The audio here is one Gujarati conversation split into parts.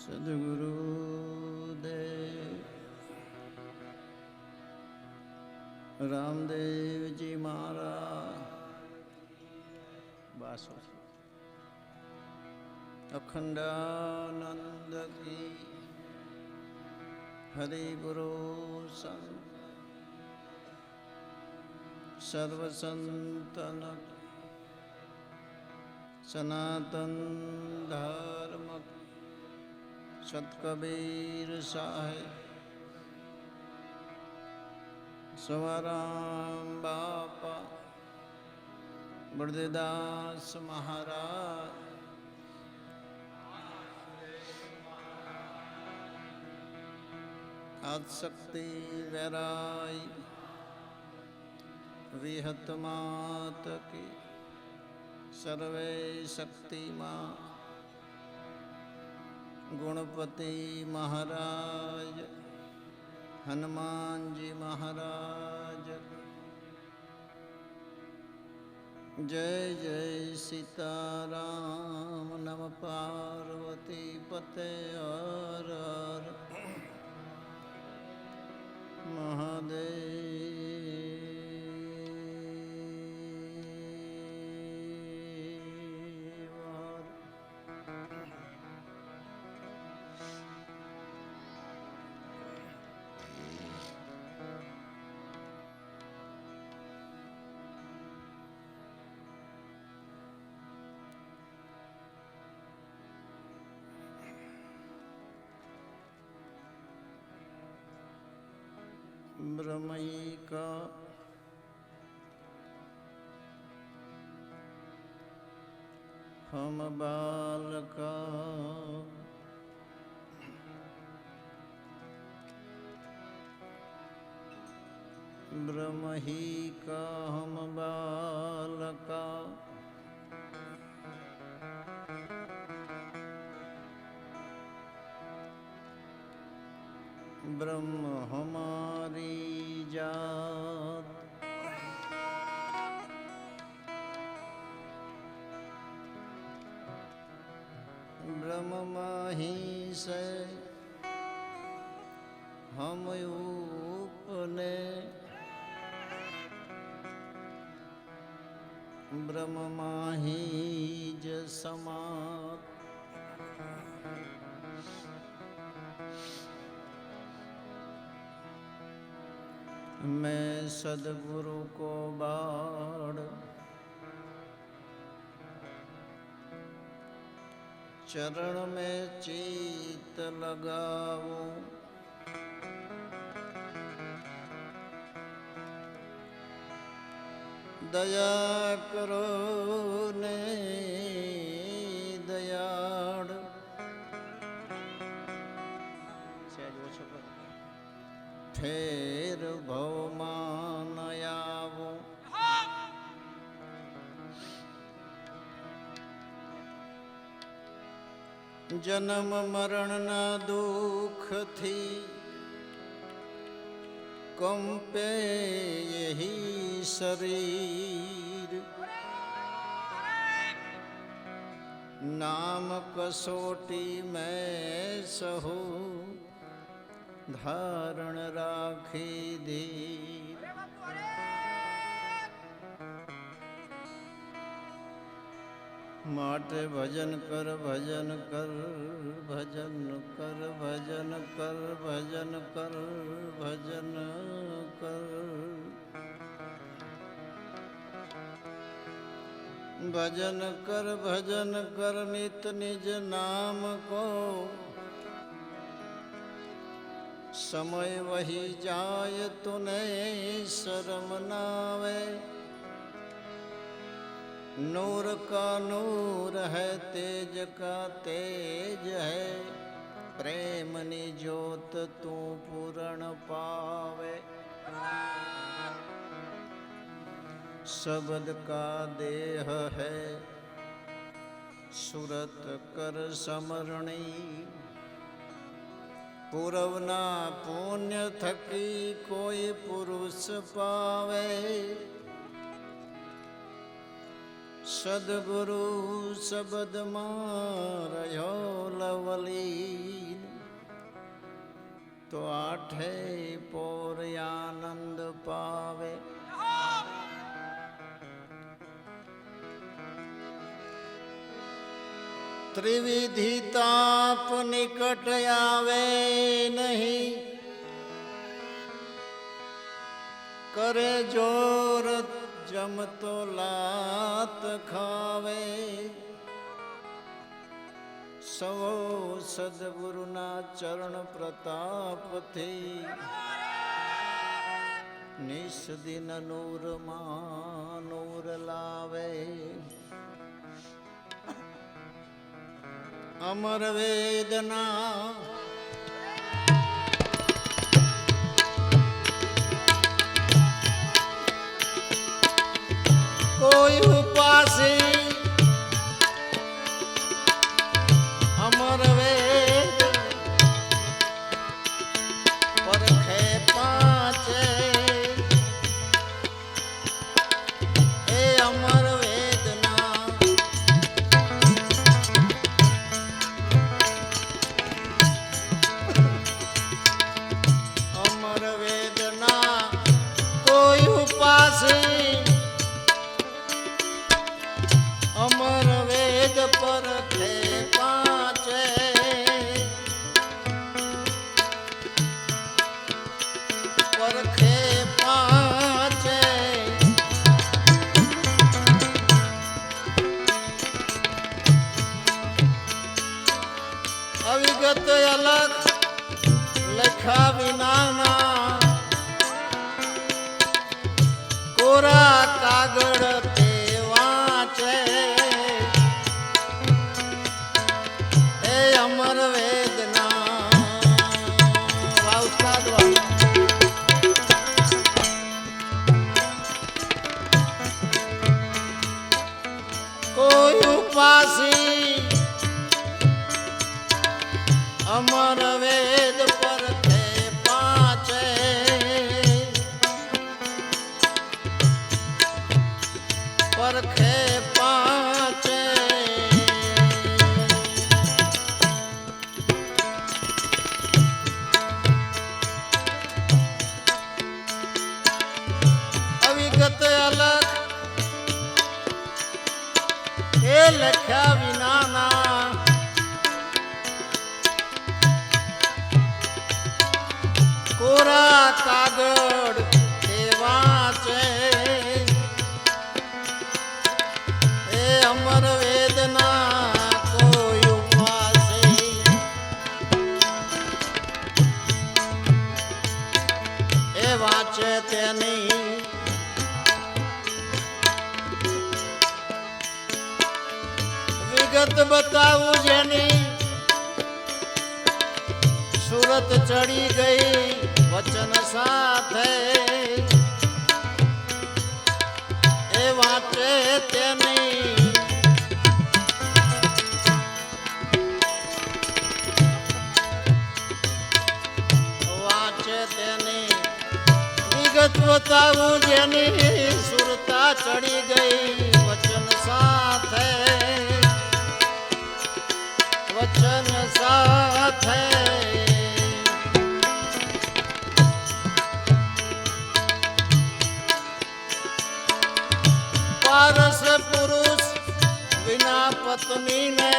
सद्गुरु देव रामदेव जी महाराज बासो अखंडानंद की हरि गुरु संत सर्व संतन सनातन धर्म सतकबीर साहेब सवाराम बापा बड़देदास महाराज आदिशक्ति वैराई विहत मात की सर्वे शक्तिमां गुणपति महाराज हनुमान जी महाराज जय जय सीताराम नम पार्वती पते हर हर महादेव ब्रह्मई का हम बालका ब्रह्म ही का हम बालका ब्रह्म हमारी जात ब्रह्म माही से हम उपने ब्रह्म माही ज समात मैं सद्गुरु को बाढ़ चरण में चीत लगाऊं दया करो ने दयाड़ फेर भवमान आवो जन्म मरण न दुख थी कंपे यही शरीर नाम कसोटी में सहो धारण राखी धीर माटे भजन कर भजन कर भजन कर भजन कर भजन कर भजन कर भजन कर भजन कर नित निज नाम को समय वही जाय तूने शर्म नावे नूर का नूर है तेज का तेज है प्रेम निजोत तू पूर्ण पावे शब्द का देह है सुरत कर समरणी पूरवना पुण्य थकी कोई पुरुष पावे सद्गुरु शब्द मारयो लवली तो आठे पोर आनंद पावे। त्रिविधि ताप निकट आवे नहीं, करे जोर जम तो लात खावे। सौ सद्गुरुना चरण प्रताप थी, निस दिन नूर मां नूर लावे। अमर वेदना कोई उपासी, अमर वेद परखे पाँचे। ए अमर वेदना अमर वेदना कोई उपासी, अमर वेद परखे पाँचे। परखे पाँचे अविगत अलग लखा विनाना, कोरा कागड़ ते वाचे। ए अमर वेदना उस्ताद कोई उपासी, अमर वेद परखे पाँचे। परखे पाँचे अविगत अलग ए लख्या विनाना, कोरा कागड़ ते वाचे। ए अमर वेदना कोई उपासी, ए वाचे तेनी विगत बताऊं जेनी सूरत चढ़ी गई वचन साथे। ए वाचे तेनी वाचे तेनी विगत बताऊं जेनी सुरता चढ़ी गई वचन साथे। वचन साथे पारस पुरुष बिना पत्नी ने,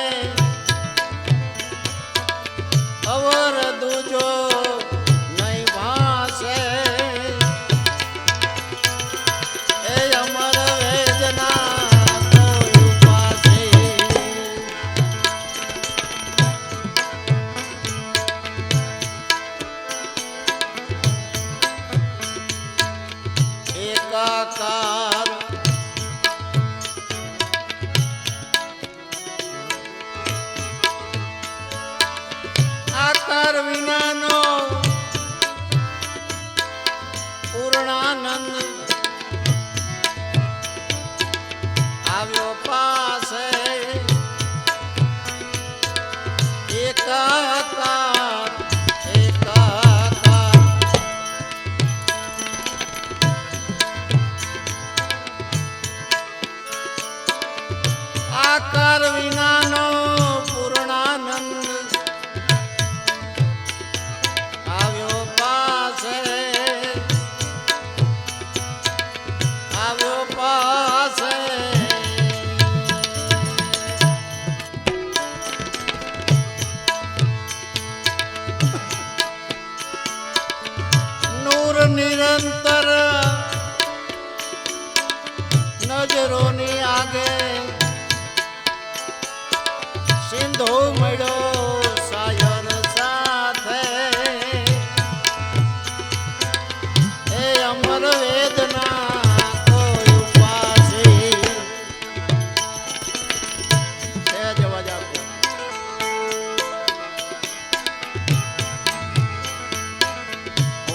अवर दूजो नहीं भासे। ए अमर वेदना कोई उपासी, एकाकार आकार विनानो पूर्णानंद આવ્યો પાસે એકાકાર એકાકાર આકાર વિનાનો પૂર્ણાનંદ निरंतर नजरोनी आगे सिंधु मड़ो सायर साथे ए अमर वेदना कोई उपासी जवाब आपको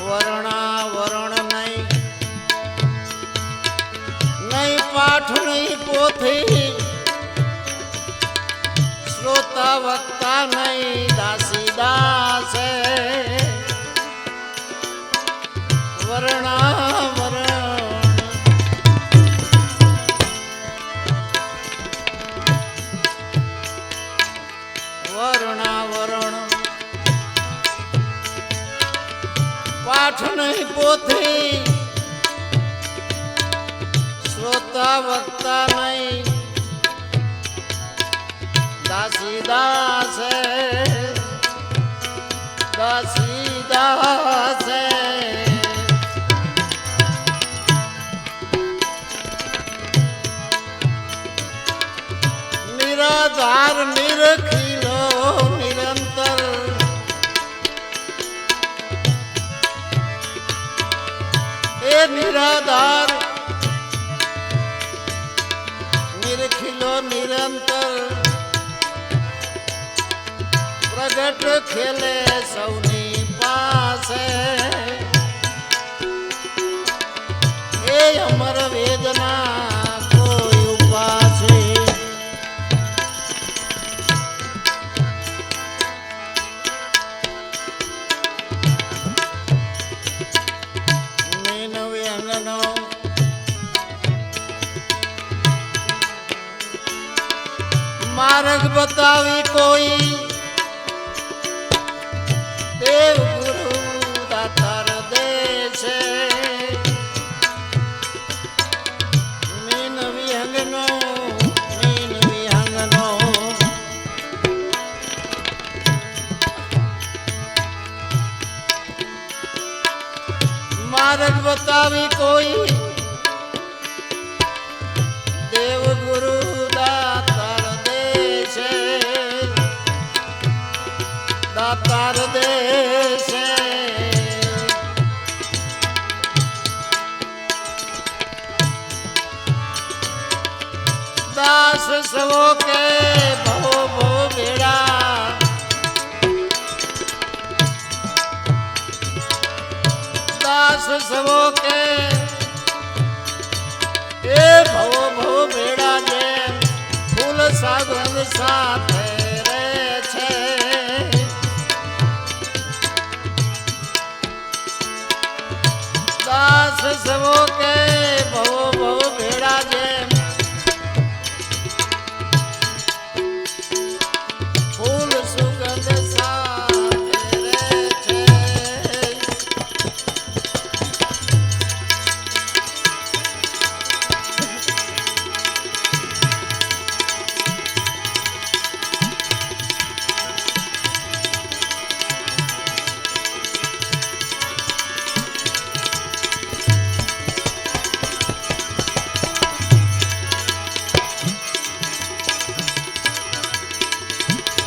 वर्णा वरण नहीं नहीं पाठ नहीं पोथी श्रोता वक्ता नहीं दासी दास वर्णा वरण वर्णा वरण पाठ नहीं पोथी श्रोता वक्ता नहीं दासी दास दासी दास निराधार निरखिलो निरंतर ए निराधार निरखिलो निरंतर प्रगट खेले सौनी पासे ए अमर वेदना कोई उपासे मीन व्यंगनो मार्ग बतावी कोई देव गुरु दातार देश मीन विहंगनो मार्ग बतावी कोई देव गुरु दातार देश दातार देश दास सबो के भव भव बेड़ा दास सबो के ए भव भव बेड़ा जे फूल सागन साथे रे छे दास सबो के भव भव बेड़ा जे फूल सुगंध साथे रे छे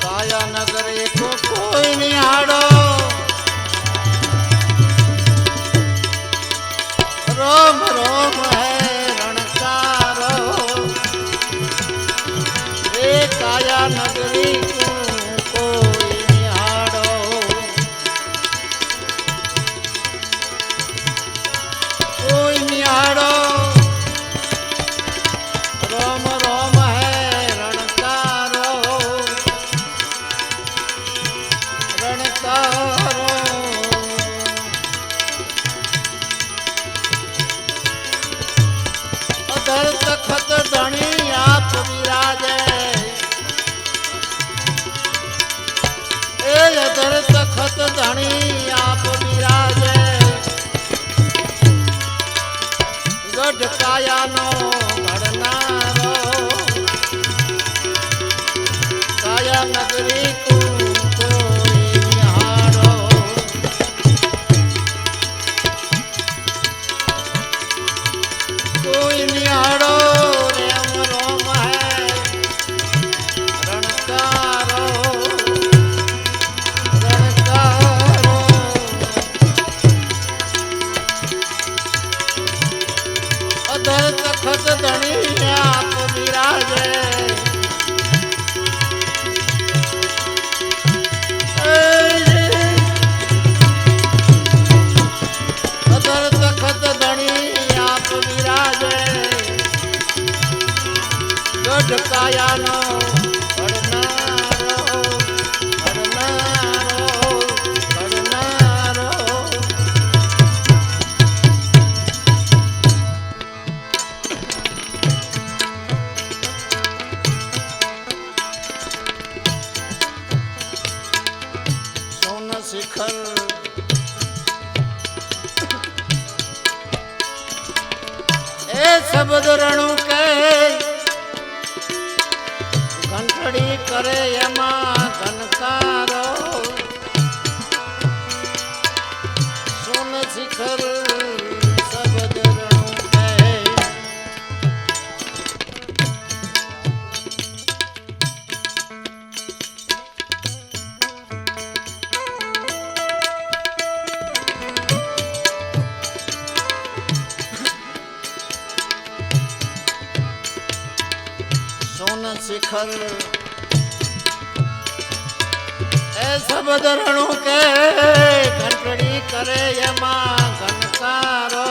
काया नगर को कोई निहाड़ो रोम रोम है रणकारो ए काया नगरी को कोई निहाड़ो कोई निहाड़ो रोम रोम है रणकारो रणकारो अधर तखत धनी आप विराजे ए अधर तखत धनी आप विराजे गढ़ काया नो घड़नारो काया नगरी को कोई निहारो शिखर ए शब्द रणु के घंटड़ी करे यमा घनकारो सुन शिखर शब्द रणु के सोन शिखर ए शब्द रणु के घंटड़ी करे यमा घनकारो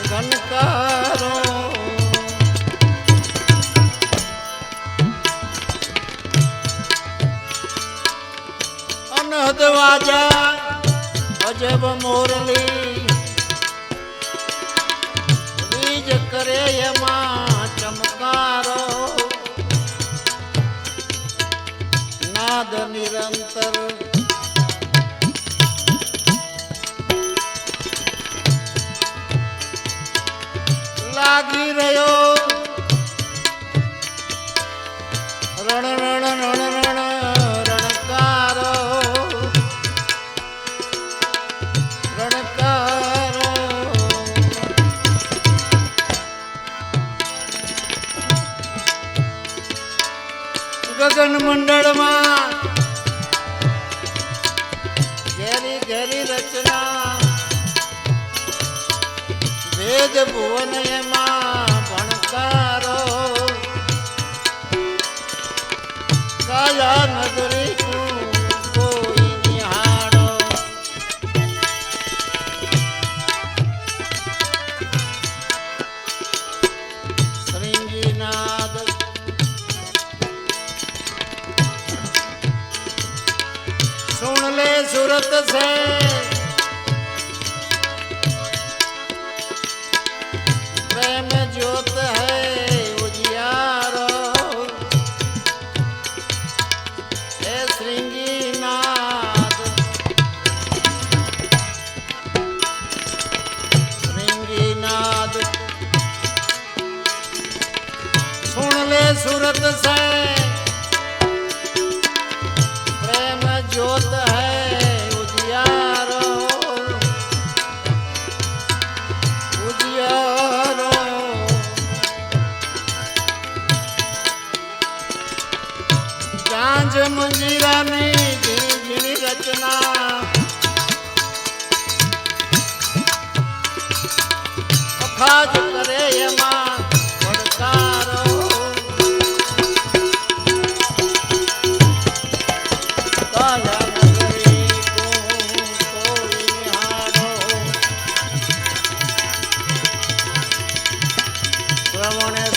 घनकारो अनहद वाजा अजब मोरली करे यमा चमकारो नाद निरंतर लागी रहो रण रण रण रण रणकारो रणकारो गगन मंडल में गहरी गहरी रचना वेद भुवन भणकारो काया नगरी कोई निहारो श्रृंगीनाद सुन ले सूरत से प्रेम ज्योत है उजियारो ए श्रृंगीनाद श्रृंगीनाद सुन ले सूरत से ज्योत है उजियारो उजियारो जांज मंजीरा में झिनी रचना अखाज करे यमा भड़कारो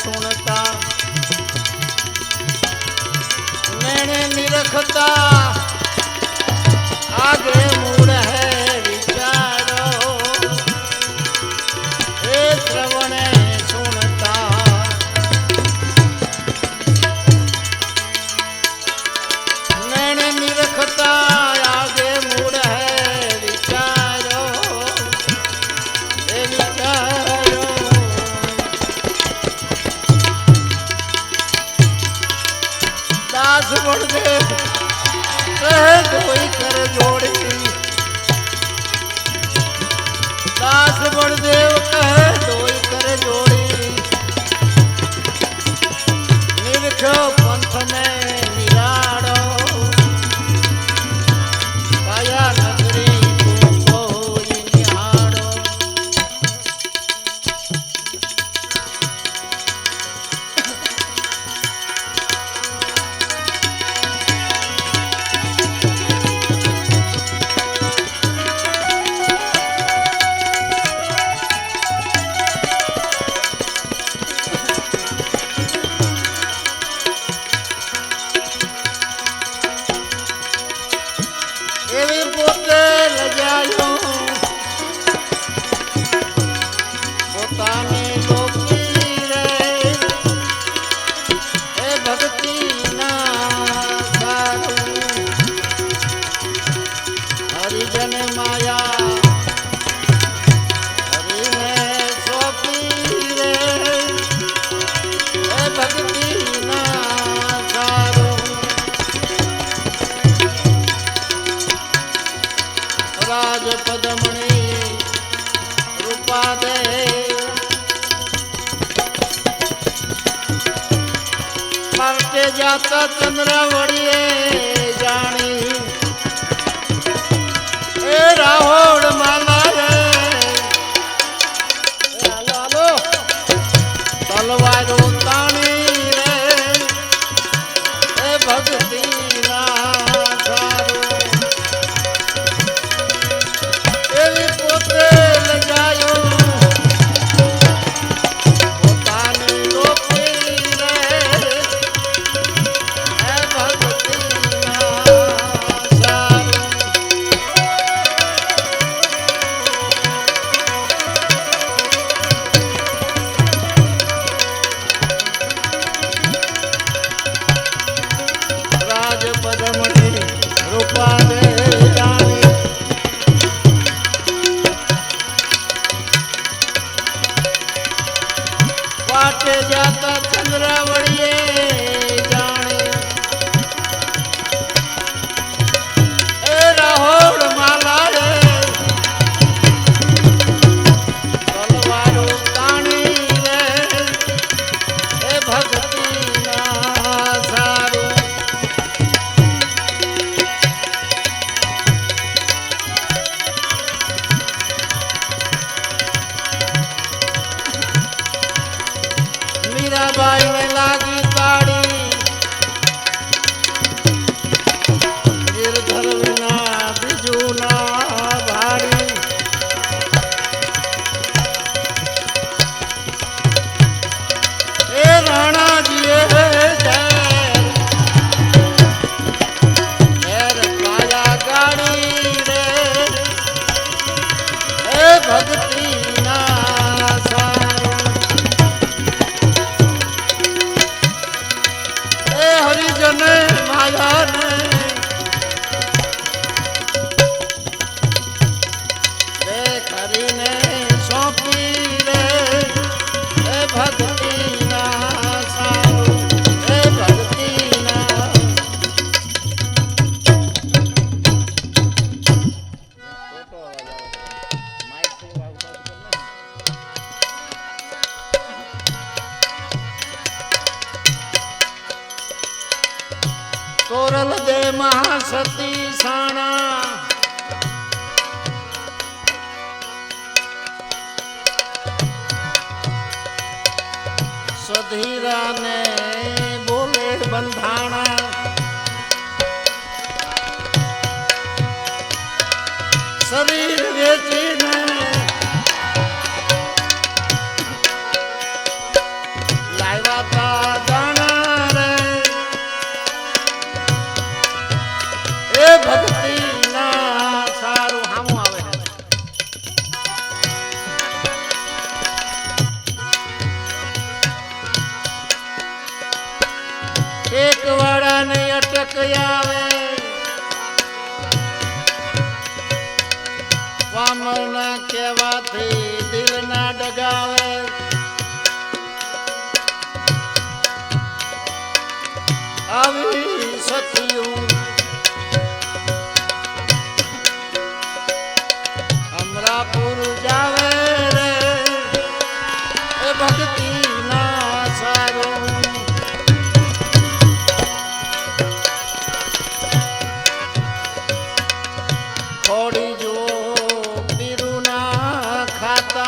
सुनता नैने निरखता आगे मूड है विचारो हे श्रवण सुनता नैने निरखता आगे मूड है विचारो हे विचारो दास बड़देव कहे कोई कर जोड़ी दास बड़देव कहे कोई कर जोड़ी निरखो पंथ में निराड़ो काया नगरी को कोई निहाड़ो पार्टे जाता चंद्रावड़िए जानी ए राहोड़ माला रे लालो तलवारो ताणी रे ए भक्ति ना सारू एवी पोते लजायो जाता चंद्रावड़िए जाने ए राहोड़ माला रे तलवारो ताणी रे ए भक्ति ना सारू मीराबाई में लागी ताड़ी गिरधर विना बिजू ना भारी ए राणा जी जैर काया गाड़ी रे ए भक्ति ना सारू हरिजन माया ने देख हरि ने सौंपी रे ए भक्ति ना सारू ए भक्ति ना तोरल दे महासती साणा सधीरा ने बोले बंधाना शरीर बेची ने लायवा था दाना रे ए भक्ति ना सारू हम आवे एक वाड़ा ने अटक आवे वामर ना केवा थी दिल ना डगावे अभी सतियों अमरापुर जावे रे ए भक्ति ना सारू थोड़ी जो पीरू ना खाता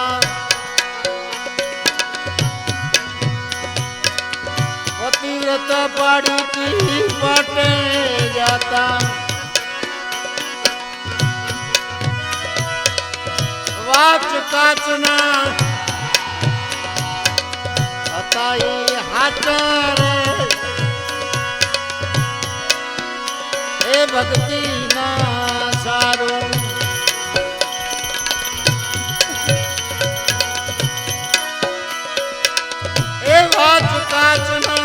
पतिरत पाड़ी की पाटे जाता वाच काचना हताई हाटर ए भक्ति ना सारू ए वाच काचना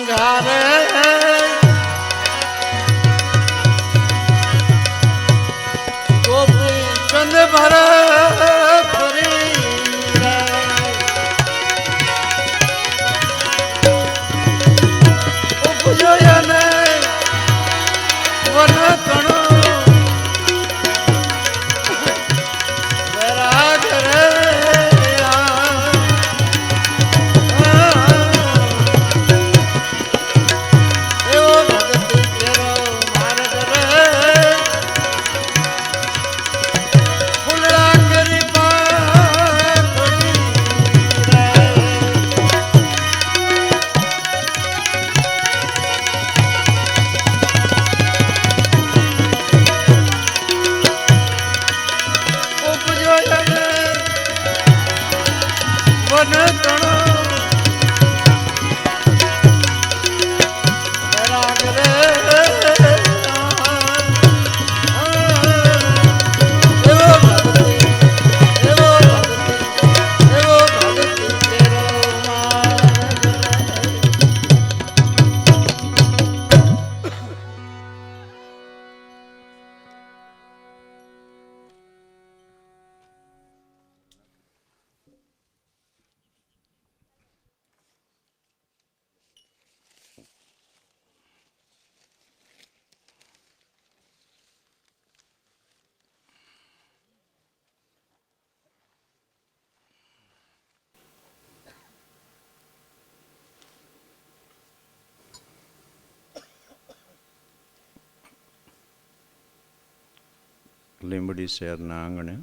શિંગારે ગોપી ચંદ ભરત ફરી રે ઉપજોયને વન કણો વૈરાગ રે લીંબડી શહેરના આંગણે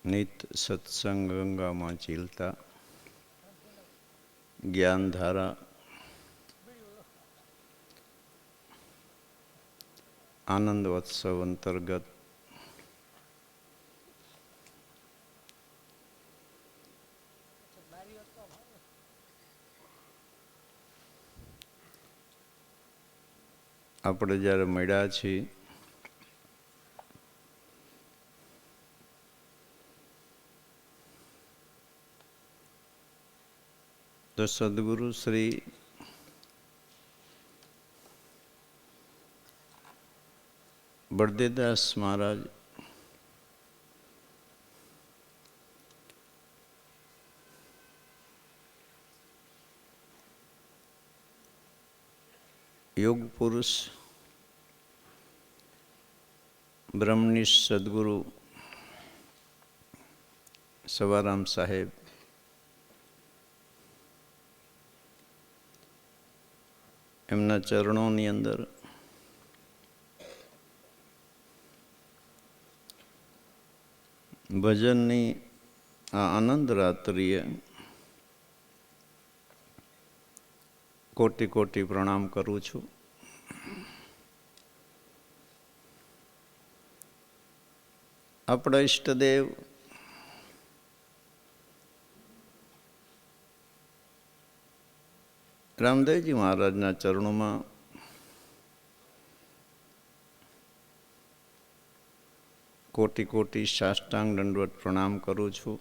નિત સત્સંગ ગંગામાં ચીલતા જ્ઞાનધારા આનંદ ઉત્સવ અંતર્ગત આપણે જ્યારે મળ્યા છીએ તો સદગુરુ શ્રી બળદેવદાસ મહારાજ યોગ પુરુષ બ્રહ્મનિષ્ઠ સદગુરુ સવારામ સાહેબ એમના ચરણોની અંદર ભજનની આ આનંદ રાત્રિએ કોટી કોટી પ્રણામ કરું છું. આપણા ઈષ્ટદેવ રામદેવજી મહારાજના ચરણોમાં કોટી કોટી સાષ્ટાંગ દંડવત પ્રણામ કરું છું.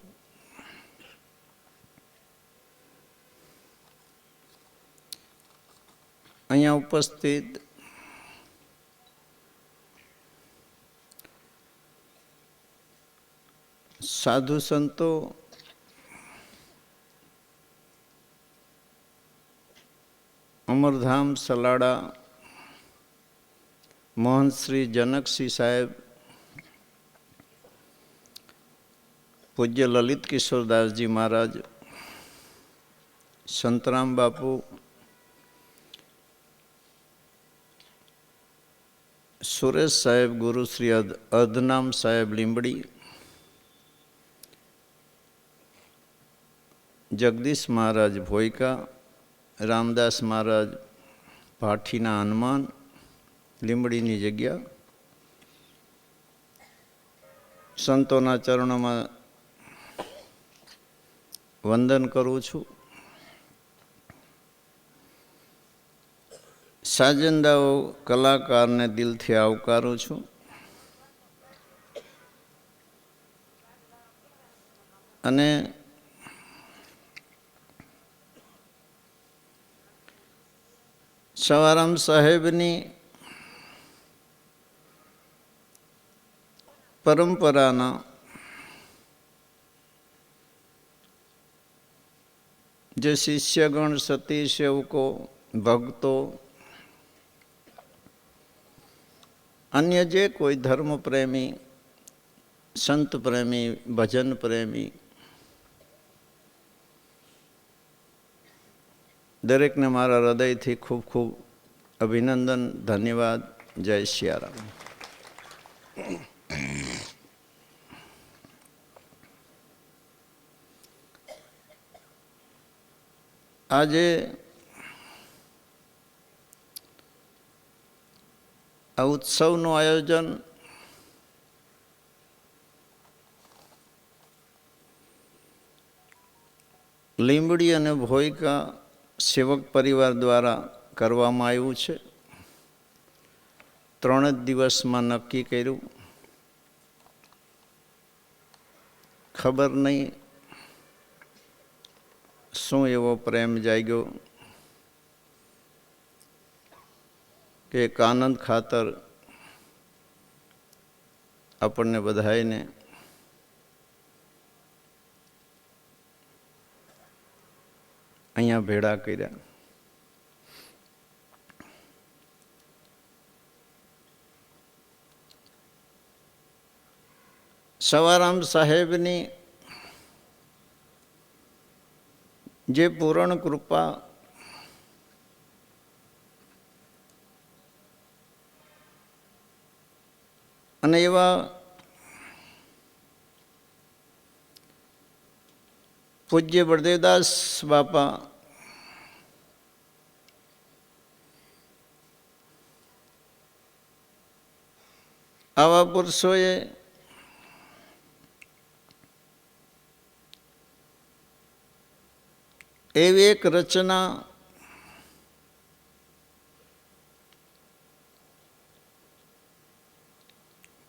અહીંયા ઉપસ્થિત સાધુ સંતો, અમરધામ સલાડા મોહન શ્રી જનકસિંહ સાહેબ, પૂજ્ય લલિત કિશોરદાસજી મહારાજ, સંતરામ બાપુ, સુરેશ સાહેબ, ગુરુ શ્રી અર્ધનામ સાહેબ લીંબડી, જગદીશ મહારાજ ભોયકા, રામદાસ મહારાજ ભાઠીના હનુમાન, લીંબડીની જગ્યા, સંતોના ચરણોમાં વંદન કરું છું. સાજંદાઓ કલાકારને દિલથી આવકારું છું. અને સવારામ સાહેબની પરંપરાના જે શિષ્યગણ, સતી સેવકો, ભક્તો, અન્ય જે કોઈ ધર્મ પ્રેમી, સંત પ્રેમી, ભજન પ્રેમી, દરેકને મારા હૃદયથી ખૂબ ખૂબ અભિનંદન, ધન્યવાદ. જય સિયારામ. આજે આ ઉત્સવનું આયોજન લીંબડી અને ભોયકા સેવક પરિવાર દ્વારા કરવામાં આવ્યું છે. 3 જ દિવસમાં નક્કી કર્યું. ખબર નહીં શું એવો પ્રેમ જાગ્યો કે એક આનંદ ખાતર આપણને બધાઈને અહીંયા ભેળા કર્યા. સવારામ સાહેબની જે પૂર્ણ કૃપા અને એવા પૂજ્ય બળદેવદાસ બાપા આવા પુરુષોએ એવી એક રચના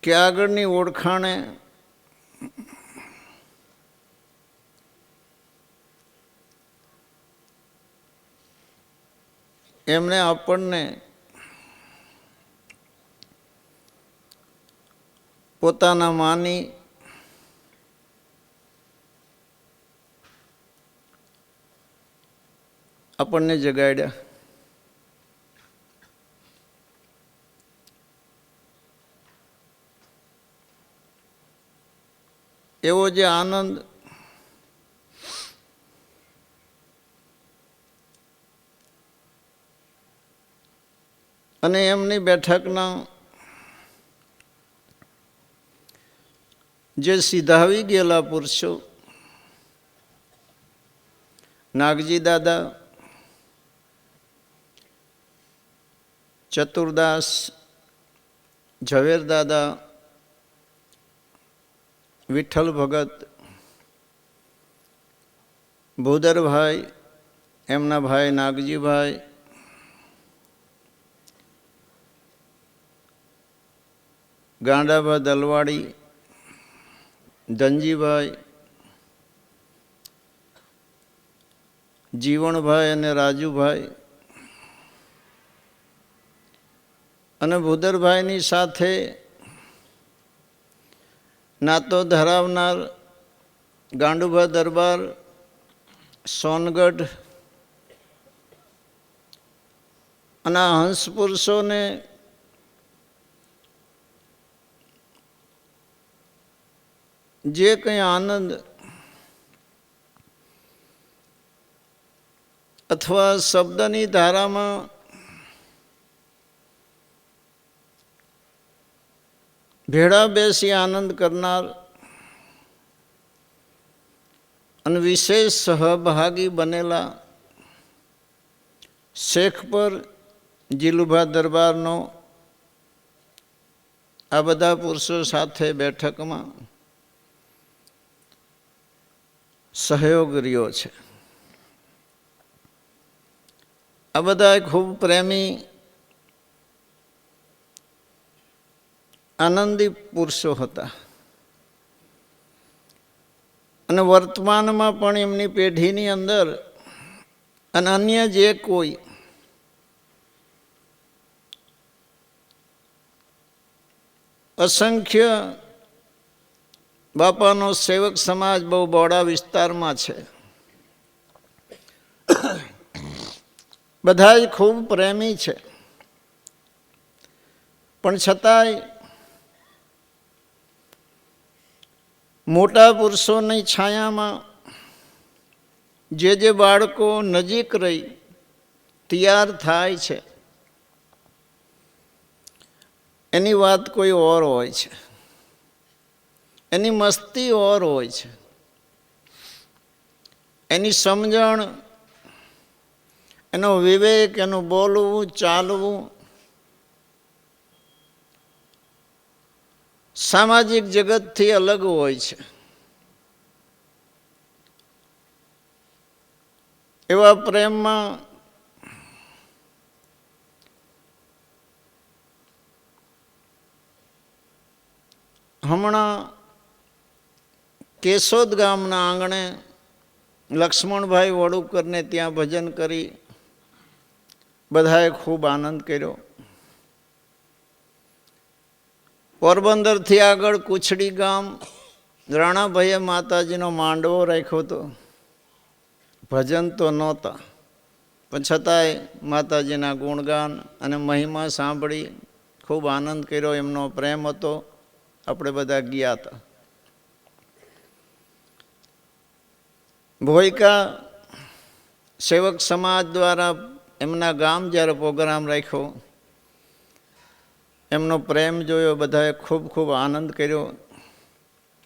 કે આગળની ઓળખાણે એમણે આપણને પોતાના માની આપણને જગાડ્યા. એવો જે આનંદ અને એમની બેઠકના જે સિધાવી ગયેલા પુરુષો, નાગજી દાદા, ચતુરદાસ, ઝવેર દાદા, વિઠ્ઠલ ભગત, ભૂદરભાઈ, એમના ભાઈ નાગજીભાઈ, ગાંડાભા દલવાડી, ધનજીભાઈ, જીવણભાઈ અને રાજુભાઈ, અને ભૂદરભાઈની સાથે નાતો ધરાવનાર ગાંડુભા દરબાર, સોનગઢ અને આ હંસ પુરુષોને જે કંઈ આનંદ અથવા શબ્દની ધારામાં ભેળા બેસી આનંદ કરનાર અને વિશેષ સહભાગી બનેલા શેખપર જીલુભા દરબારનો આ બધા પુરુષો સાથે બેઠકમાં સહયોગ રહ્યો છે. આ બધા ખૂબ પ્રેમી આનંદી પુરુષો હતા અને વર્તમાનમાં પણ એમની પેઢીની અંદર અને અન્ય જે કોઈ અસંખ્ય બાપાનો સેવક સમાજ બહુ બહોળા વિસ્તારમાં છે. બધા જ ખૂબ પ્રેમી છે, પણ છતાંય મોટા પુરુષોની છાયામાં જે બાળકો નજીક રહી તૈયાર થાય છે એની વાત કોઈ ઓર હોય છે, એની મસ્તી ઓર હોય છે, એની સમજણ, એનો વિવેક, એનું બોલવું ચાલવું સામાજિક જગતથી અલગ હોય છે. એવા પ્રેમમાં હમણાં કેશોદ ગામના આંગણે લક્ષ્મણભાઈ વડુકરને ત્યાં ભજન કરી બધાએ ખૂબ આનંદ કર્યો. પોરબંદરથી આગળ કુછડી ગામ રાણાભાઈએ માતાજીનો માંડવો રાખ્યો હતો. ભજન તો નહોતા, પણ છતાંય માતાજીના ગુણગાન અને મહિમા સાંભળી ખૂબ આનંદ કર્યો. એમનો પ્રેમ હતો, આપણે બધા ગયા હતા. ભોયકા સેવક સમાજ દ્વારા એમના ગામ જ્યારે પ્રોગ્રામ રાખ્યો, એમનો પ્રેમ જોયો, બધાએ ખૂબ ખૂબ આનંદ કર્યો.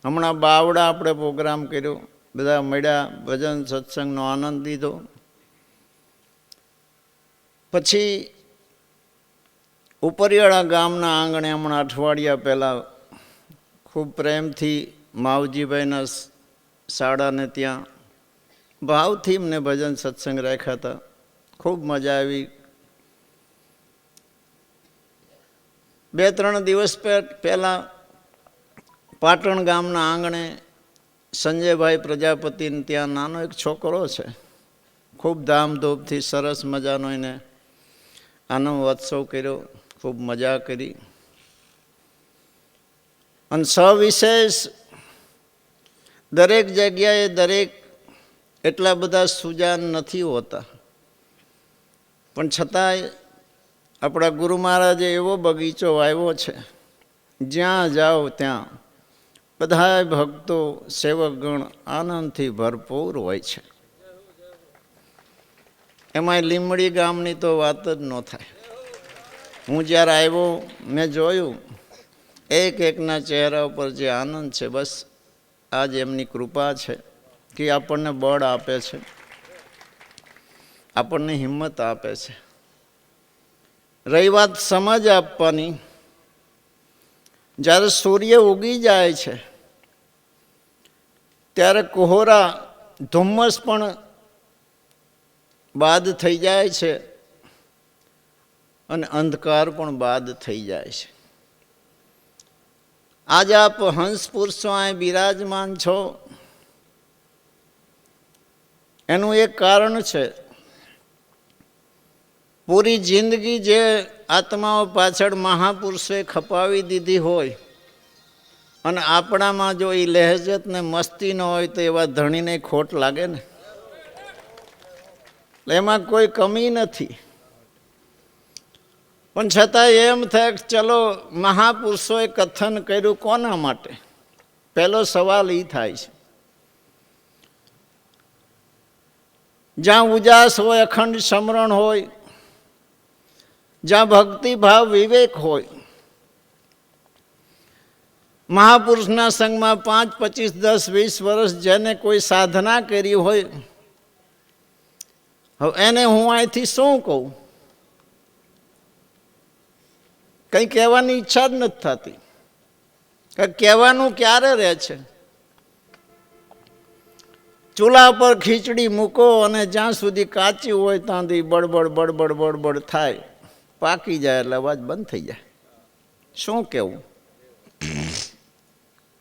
હમણાં બાવડા આપણે પ્રોગ્રામ કર્યો, બધા મળ્યા, ભજન સત્સંગનો આનંદ લીધો. પછી ઉપરિયાળા ગામના આંગણે હમણાં અઠવાડિયા પહેલાં ખૂબ પ્રેમથી માવજીભાઈના શાળાને ત્યાં ભાવથી એમને ભજન સત્સંગ રાખ્યા હતા. ખૂબ મજા આવી. 2-3 દિવસ પહેલાં પાટણ ગામના આંગણે સંજયભાઈ પ્રજાપતિને ત્યાં નાનો એક છોકરો છે, ખૂબ ધામધૂમથી સરસ મજાનો એને આનંદ ઉત્સવ કર્યો, ખૂબ મજા કરી. અને સવિશેષ દરેક જગ્યાએ દરેક એટલા બધા સુજાન નથી હોતા, પણ છતાંય આપણા ગુરુ મહારાજે એવો બગીચો વાવ્યો છે, જ્યાં જાઓ ત્યાં બધા ભક્તો સેવકગણ આનંદથી ભરપૂર હોય છે. એમાં લીમડી ગામની તો વાત જ ન થાય. હું જ્યારે આવ્યો મેં જોયું એક એકના ચહેરા ઉપર જે આનંદ છે, બસ આજ એમની કૃપા છે કે આપણને બળ આપે છે, આપણને હિંમત આપે છે. રહી વાત સમજ આપવાની, જ્યારે સૂર્ય ઉગી જાય છે ત્યારે કોહરા ધુમ્મસ પણ બાદ થઈ જાય છે અને અંધકાર પણ બાદ થઈ જાય છે. આજ આપ હંસ પુરુષો અહીં બિરાજમાન છો, એનું એક કારણ છે. પૂરી જિંદગી જે આત્માઓ પાછળ મહાપુરુષોએ ખપાવી દીધી હોય અને આપણામાં જો એ લહેજત ને મસ્તી ન હોય તો એવા ધણીને ખોટ લાગે ને. એમાં કોઈ કમી નથી, પણ છતાં એમ થાય કે ચલો મહાપુરુષોએ કથન કર્યું કોના માટે? પહેલો સવાલ એ થાય છે. જ્યાં ઉજાસ હોય, અખંડ સમરણ હોય, જ્યાં ભક્તિભાવ વિવેક હોય, મહાપુરુષના સંગમાં 5, 25, 10, 20 વર્ષ જેને કોઈ સાધના કરી હોય, હવે એને હું અહીંથી શું કહું? કંઈ કહેવાની ઈચ્છા જ નથી થતી. કહેવાનું ક્યારે રહે છે? ચૂલા પર ખીચડી મૂકો અને જ્યાં સુધી કાચી હોય ત્યાં સુધી બળબડ બળબડ બળબડ થાય, પાકી જાય એટલે અવાજ બંધ થઈ જાય. શું કહેવું?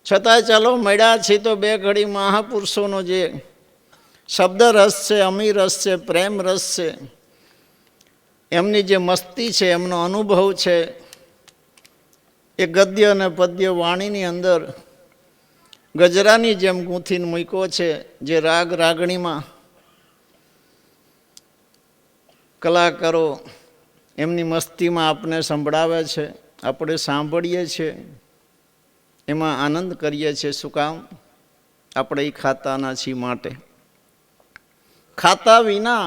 છતાંય ચાલો મળ્યા છીએ તો બે ઘડી મહાપુરુષોનો જે શબ્દ રસ છે, અમીર રસ છે, પ્રેમ રસ છે, એમની જે મસ્તી છે, એમનો અનુભવ છે, એ ગદ્ય અને પદ્ય વાણીની અંદર ગજરાની જેમ ગૂંથીને મૂક્યો છે, જે રાગ રાગણીમાં કલાકારો એમની મસ્તીમાં આપને સંભળાવે છે, આપણે સાંભળીએ છીએ, એમાં આનંદ કરીએ છીએ. શું કામ? આપણે એ ખાતાના છીએ માટે. ખાતા વિના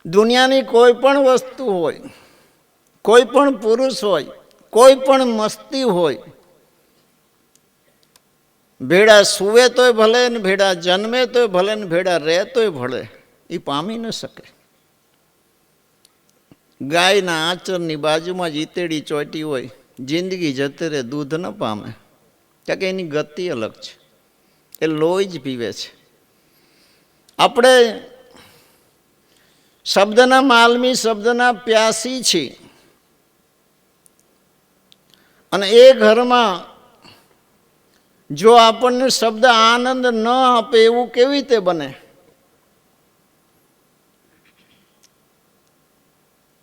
દુનિયાની કોઈ પણ વસ્તુ હોય, કોઈ પણ પુરુષ હોય, કોઈ પણ મસ્તી હોય, ભેડા સૂવે તોય ભલે ને ભેડા જન્મે તોય ભલે ને ભેડા રહે તોય ભલે, એ પામી ન શકે. ગાયના આચરની બાજુમાં જ ઈતેડી ચોંટી હોય, જિંદગી જતે રહે, દૂધ ન પામે. કારણ કે એની ગતિ અલગ છે, એ લોહી જ પીવે છે. આપણે શબ્દના માલમી, શબ્દના પ્યાસી છીએ, અને એ ઘરમાં જો આપણને શબ્દ આનંદ ન આપે એવું કેવી રીતે બને?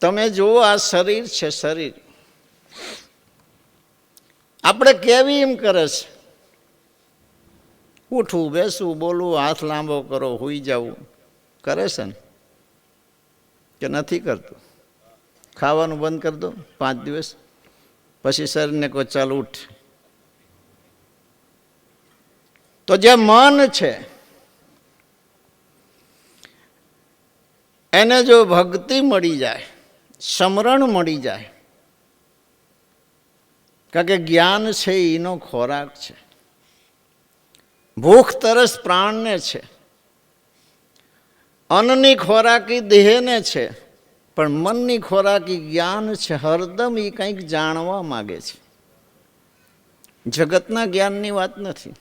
તમે જુઓ, આ શરીર છે, શરીર આપણે કેવી એમ કરે છે, ઉઠવું, બેસવું, બોલવું, હાથ લાંબો કરો, સૂઈ જવું, કરે છે ને? કે નથી કરતું? ખાવાનું બંધ કરી દો 5 દિવસ, પછી શરીરને કહો ચાલ ઉઠ. તો જે મન છે એને જો ભક્તિ મળી જાય, સમરણ મળી જાય, કારણ કે જ્ઞાન છે એનો ખોરાક છે. ભૂખ તરસ પ્રાણને છે, અન્નની ખોરાકી દેહને છે, પણ મનની ખોરાકી જ્ઞાન છે. હરદમ એ કંઈક જાણવા માગે છે. જગતના જ્ઞાનની વાત નથી.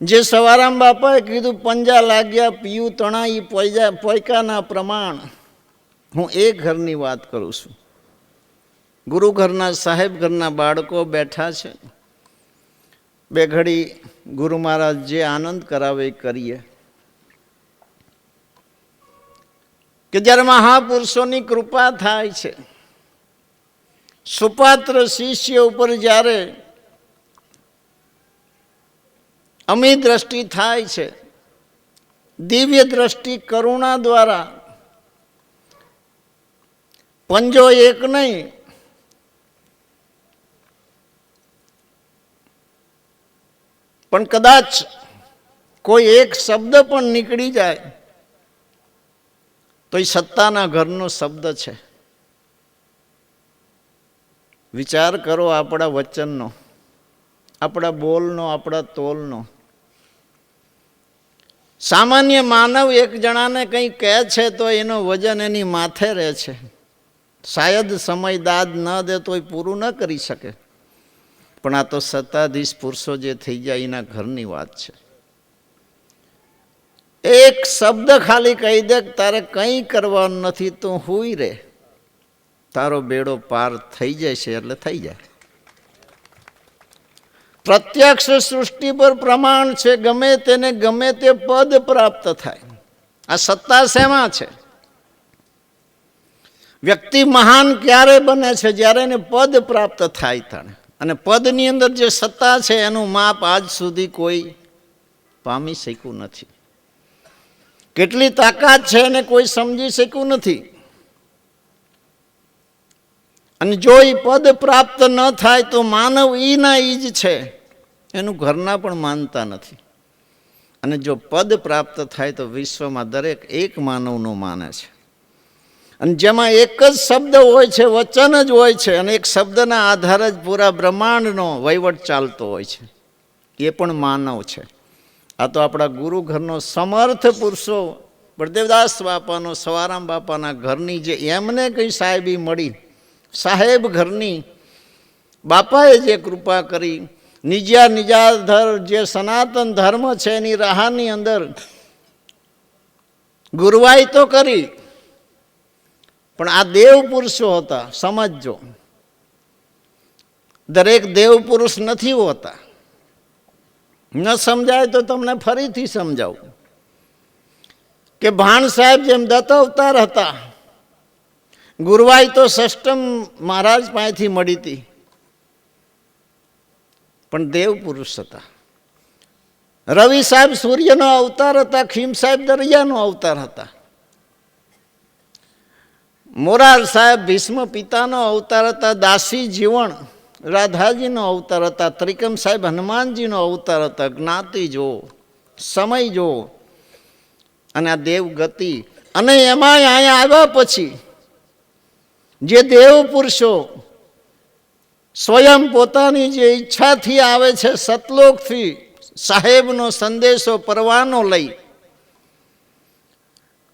જે સવારામ બાપાએ કીધું, પંજા લાગ્યા પીયું તણાઈ પોયકાના પ્રમાણ, હું એ ઘરની વાત કરું છું. ગુરુ ઘરના, સાહેબ ઘરના બાળકો બેઠા છે, બે ઘડી ગુરુ મહારાજ જે આનંદ કરાવે એ કરીએ. કે જ્યારે મહાપુરુષોની કૃપા થાય છે, સુપાત્ર શિષ્ય ઉપર જ્યારે અમી દ્રષ્ટિ થાય છે, દિવ્ય દ્રષ્ટિ કરુણા દ્વારા, પંજો એક નહીં પણ કદાચ કોઈ એક શબ્દ પણ નીકળી જાય તો એ સત્તાના ઘરનો શબ્દ છે. વિચાર કરો આપણા વચનનો, આપણા બોલનો, આપણા તોલનો. સામાન્ય માનવ એક જણાને કંઈ કહે છે તો એનો વજન એની માથે રહે છે. શાયદ સમય દાદ ન દે તો એ પૂરું ન કરી શકે. પણ આ તો સત્તાધીશ પુરુષો જે થઈ જાય એના ઘરની વાત છે. એક શબ્દ ખાલી કહી દે, તારે કંઈ કરવાનું નથી, તું હુઈ રે, તારો બેડો પાર થઈ જાય છે. એટલે થઈ જાય. પ્રત્યક્ષ સૃષ્ટિ પર પ્રમાણ છે, ગમે તેને ગમે તે પદ પ્રાપ્ત થાય. આ સત્તા શેમાં છે? વ્યક્તિ મહાન ક્યારે બને છે? જ્યારે એને પદ પ્રાપ્ત થાય ત્યારે. અને પદની અંદર જે સત્તા છે એનું માપ આજ સુધી કોઈ પામી શક્યું નથી. કેટલી તાકાત છે એને કોઈ સમજી શક્યું નથી. અને જો એ પદ પ્રાપ્ત ન થાય તો માનવ ઈના ઈ જ છે, એનું ઘરના પણ માનતા નથી. અને જો પદ પ્રાપ્ત થાય તો વિશ્વમાં દરેક એક માનવનું માને છે. અને જેમાં એક જ શબ્દ હોય છે, વચન જ હોય છે, અને એક શબ્દના આધારે જ પૂરા બ્રહ્માંડનો વહીવટ ચાલતો હોય છે, એ પણ માનવ છે. આ તો આપણા ગુરુ ઘરનો સમર્થ પુરુષો, બળદેવદાસ બાપાનો, સવારામ બાપાના ઘરની જે એમને કંઈ સાહેબી મળી, સાહેબ ઘરની બાપાએ જે કૃપા કરી, નિજાધર જે સનાતન ધર્મ છે એની રાહની અંદર ગુરવાઈ તો કરી, પણ આ દેવ પુરુષો હતા. સમજજો, દરેક દેવ પુરુષ નથી હોતા. ન સમજાય તો તમને ફરીથી સમજાવું કે ભાણ સાહેબ જેમ દત્ત અવતાર હતા, ગુરવાઈ તો સષ્ટમ મહારાજ પાસેથી મળી હતી, પણ દેવ પુરુષ હતા. રવિ સાહેબ સૂર્યનો અવતાર હતા, ખીમ સાહેબ દરિયાનો અવતાર હતા. મોરાર સાહેબ ભીષ્મ પિતાનો અવતાર હતા, દાસી જીવણ રાધાજીનો અવતાર હતા, ત્રિકમ સાહેબ હનુમાનજીનો અવતાર હતા. જ્ઞાતિ જો, સમય જો, અને આ દેવ ગતિ. અને એમાં અહીંયા આવ્યા પછી જે દેવ પુરુષો સ્વયં પોતાની જે ઈચ્છાથી આવે છે, સતલોકથી સાહેબનો સંદેશો પરવાનો લઈ,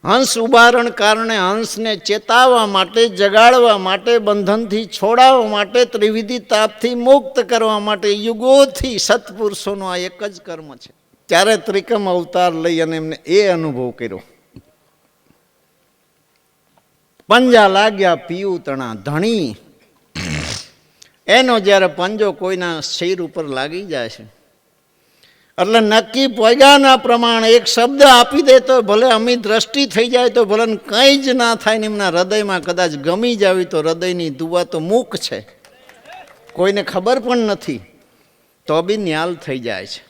હંસ ઉબારણ કારણે હંસને ચેતાવવા માટે, જગાડવા માટે, બંધનથી છોડાવવા માટે, ત્રિવિધિ તાપથી મુક્ત કરવા માટે યુગોથી સત્પુરુષોનો આ એક જ કર્મ છે. ત્યારે ત્રિકમ અવતાર લઈ અને એમને એ અનુભવ કર્યો. પંજા લાગ્યા પીયું તણા ધણી. એનો જ્યારે પંજો કોઈના શરીર ઉપર લાગી જાય છે એટલે નક્કી પોગ્યાના પ્રમાણે એક શબ્દ આપી દે તો ભલે અમી દ્રષ્ટિ થઈ જાય તો ભલે કંઈ જ ના થાય ને એમના હૃદયમાં કદાચ ગમી જાવી તો હૃદયની દુવા તો મૂક છે, કોઈને ખબર પણ નથી, તો બી ન્યાલ થઈ જાય છે.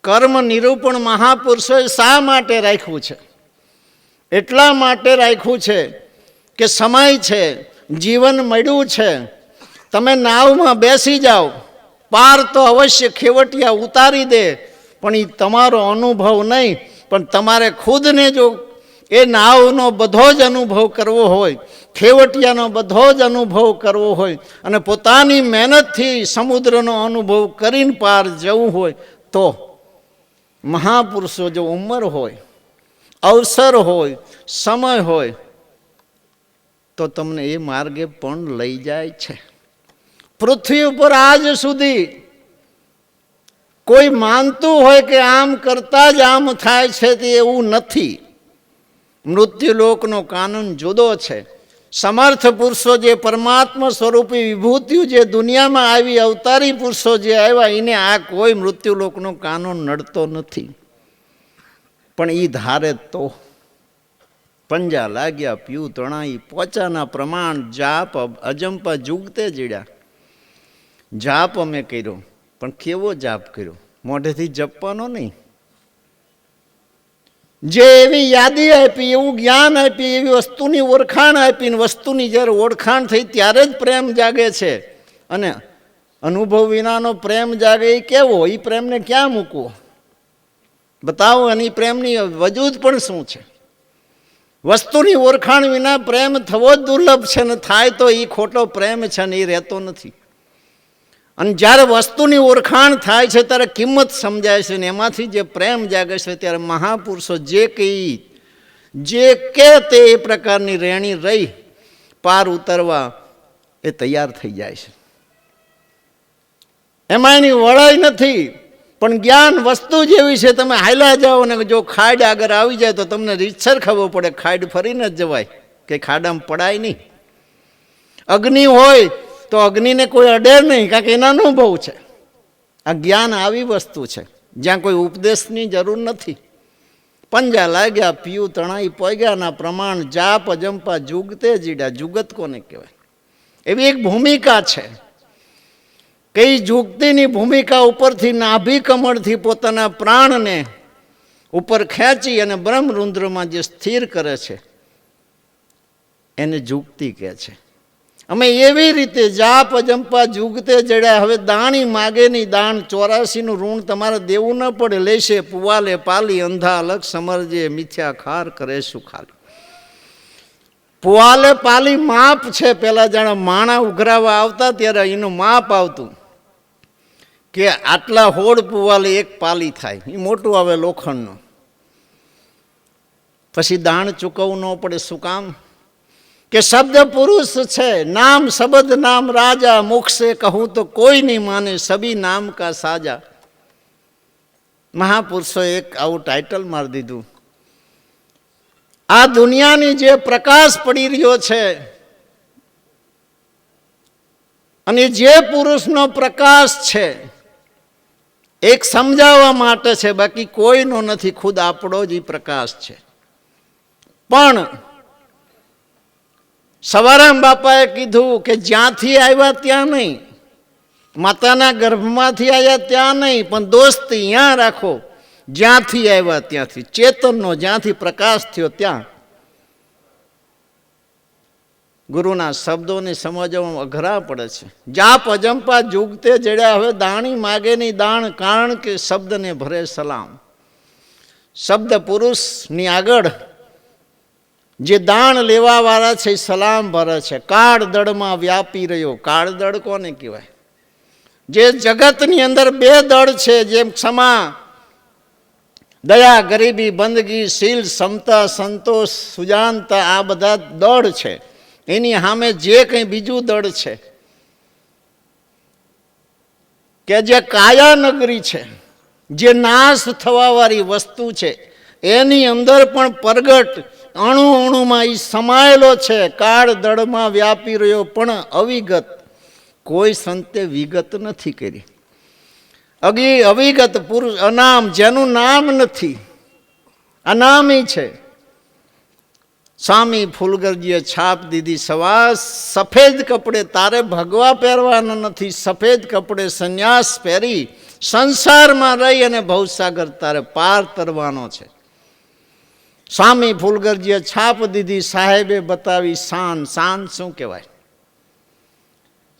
કર્મ નિરૂપણ મહાપુરુષોએ શા માટે રાખ્યું છે? એટલા માટે રાખ્યું છે કે સમય છે, જીવન મળ્યું છે, તમે નાવમાં બેસી જાઓ, પાર તો અવશ્ય ખેવટિયા ઉતારી દે, પણ એ તમારો અનુભવ નહીં, પણ તમારે ખુદને જો એ નાવનો બધો જ અનુભવ કરવો હોય, ખેવટિયાનો બધો જ અનુભવ કરવો હોય અને પોતાની મહેનતથી સમુદ્રનો અનુભવ કરીને પાર જવું હોય તો મહાપુરુષો જો ઉંમર હોય, અવસર હોય, સમય હોય તો તમને એ માર્ગે પણ લઈ જાય છે. પૃથ્વી ઉપર આજ સુધી કોઈ માનતું હોય કે આમ કરતા જ આમ થાય છે તે એવું નથી. મૃત્યુલોકનો કાનૂન જુદો છે. સમર્થ પુરુષો જે પરમાત્મા સ્વરૂપી વિભૂતિઓ જે દુનિયામાં આવી, અવતારી પુરુષો જે આવ્યા, એને આ કોઈ મૃત્યુલોકનો કાનૂન નડતો નથી. પણ એ ધારે તો પંજા લાગ્યા પીયું તણાઈ, પોચાના પ્રમાણ જાપ અજંપા જુગતે જીડ્યા. જાપ અમે કર્યો, પણ કેવો જાપ કર્યો? મોઢેથી જપવાનો નહીં. જે એવી યાદી આપી, એવું જ્ઞાન આપી, એવી વસ્તુની ઓળખાણ આપી, ને વસ્તુની જ્યારે ઓળખાણ થઈ ત્યારે જ પ્રેમ જાગે છે. અને અનુભવ વિનાનો પ્રેમ જાગે એ કેવો? એ પ્રેમને ક્યાં મૂકવો? બતાવો. અને એ પ્રેમની વજૂદ પણ શું છે? વસ્તુની ઓળખાણ વિના પ્રેમ થવો જ દુર્લભ છે, ને થાય તો એ ખોટો પ્રેમ છે ને એ રહેતો નથી. અને જ્યારે વસ્તુની ઓળખાણ થાય છે ત્યારે કિંમત સમજાય છે, ને એમાંથી જે પ્રેમ જાગે છે ત્યારે મહાપુરુષો જે કહી જે કે તે એ પ્રકારની રહેણી રહી પાર ઉતરવા એ તૈયાર થઈ જાય છે. એમાં એની વળાઈ નથી. પણ જ્ઞાન વસ્તુ જેવી છે, તમે હાલ્યા જાઓ ને જો ખાડ આગળ આવી જાય તો તમને રીતસર ખબર પડે, ખાડ ફરીને જ જવાય, કે ખાડામાં પડાય નહીં. અગ્નિ હોય તો અગ્નિને કોઈ અડે નહીં, કારણ કે એના અનુભવ છે. આ જ્ઞાન આવી વસ્તુ છે જ્યાં કોઈ ઉપદેશની જરૂર નથી. પંજા લાગ્યા પીયું તણાઈ, પોગ્યાના પ્રમાણ જાપ અજંપા જુગતે જીડ્યા. જુગત કોને કહેવાય? એવી એક ભૂમિકા છે. કઈ જુગતીની ભૂમિકા ઉપરથી નાભી કમળથી પોતાના પ્રાણને ઉપર ખેંચી અને બ્રહ્મરુદ્રમાં જે સ્થિર કરે છે એને જુગતી કહે છે. અમે એવી રીતે જાપ અજંપા જુગતે જડ્યા. હવે દાણી માગે નહીં. દાણ 84નું ઋણ તમારે દેવું ન પડે. લેશે પુવાલે પાલી, અંધા અલગ સમરજે, મિથ્યા ખાર કરે શું ખાલી. પુવાલે પાલી માપ છે. પેલા જાણે માણા ઉઘરાવા આવતા ત્યારે એનું માપ આવતું કે આટલા હોડ પુવાલે એક પાલી થાય. એ મોટું આવે લોખંડનું. પછી દાણ ચૂકવવું ન પડે. શું કામ? કે શબ્દ પુરુષ છે. નામ શબ્દ નામ રાજા, મુખ સે કહું તો કોઈ નહીં માને, સભી નામ કા સાજા. મહાપુરુષો એક આવું ટાઇટલ મારી દીધું. આ દુનિયાની જે પ્રકાશ પડી રહ્યો છે અને જે પુરુષનો પ્રકાશ છે એક સમજાવવા માટે છે, બાકી કોઈનો નથી, ખુદ આપણો જ પ્રકાશ છે. પણ સવારામ બાપાએ કીધું કે જ્યાંથી આવ્યા ત્યાં નહીં, માતાના ગર્ભમાંથી આવ્યા ત્યાં નહીં, પણ દોસ્તી ત્યાં રાખો જ્યાંથી આવ્યા ત્યાંથી, ચેતનનો જ્યાંથી પ્રકાશ થયો ત્યાં. ગુરુના શબ્દોને સમજવામાં અઘરા પડે છે. જાપ અજંપા જુગતે જડ્યા, હવે દાણી માગે નહીં દાણ, કારણ કે શબ્દને ભરે સલામ. શબ્દ પુરુષની આગળ જે દાણ લેવા વાળા છે સલામ ભરે છે. કાળ દળમાં વ્યાપી રહ્યો, કાળ દળ કોને કહેવાય? જે જગતની અંદર બે દળ છે, જેમ ક્ષમા, દયા, ગરીબી, બંદગી, શીલ, સમતા, સંતોષ, સુજાનતા, આ બધા દળ છે. એની સામે જે કંઈ બીજું દળ છે કે જે કાયાનગરી છે, જે નાશ થવા વાળી વસ્તુ છે, એની અંદર પણ પ્રગટ અણુ અણુમાં એ સમાયેલો છે. કાળ દળમાં વ્યાપી રહ્યો પણ અવિગત, કોઈ સંતે વિગત નથી કરી. અવિગત પુરુષ, અનામ, જેનું નામ નથી, અનામી છે. સ્વામી ફૂલગરજીએ છાપ દીધી, સવા સફેદ કપડે તારે ભગવા પહેરવાના નથી, સફેદ કપડે સંન્યાસ પહેરી સંસારમાં રહી અને ભવસાગર તારે પાર તરવાનો છે. સ્વામી ફૂલગરજીએ છાપ દીધી, સાહેબે બતાવી શાન. શાન શું કહેવાય?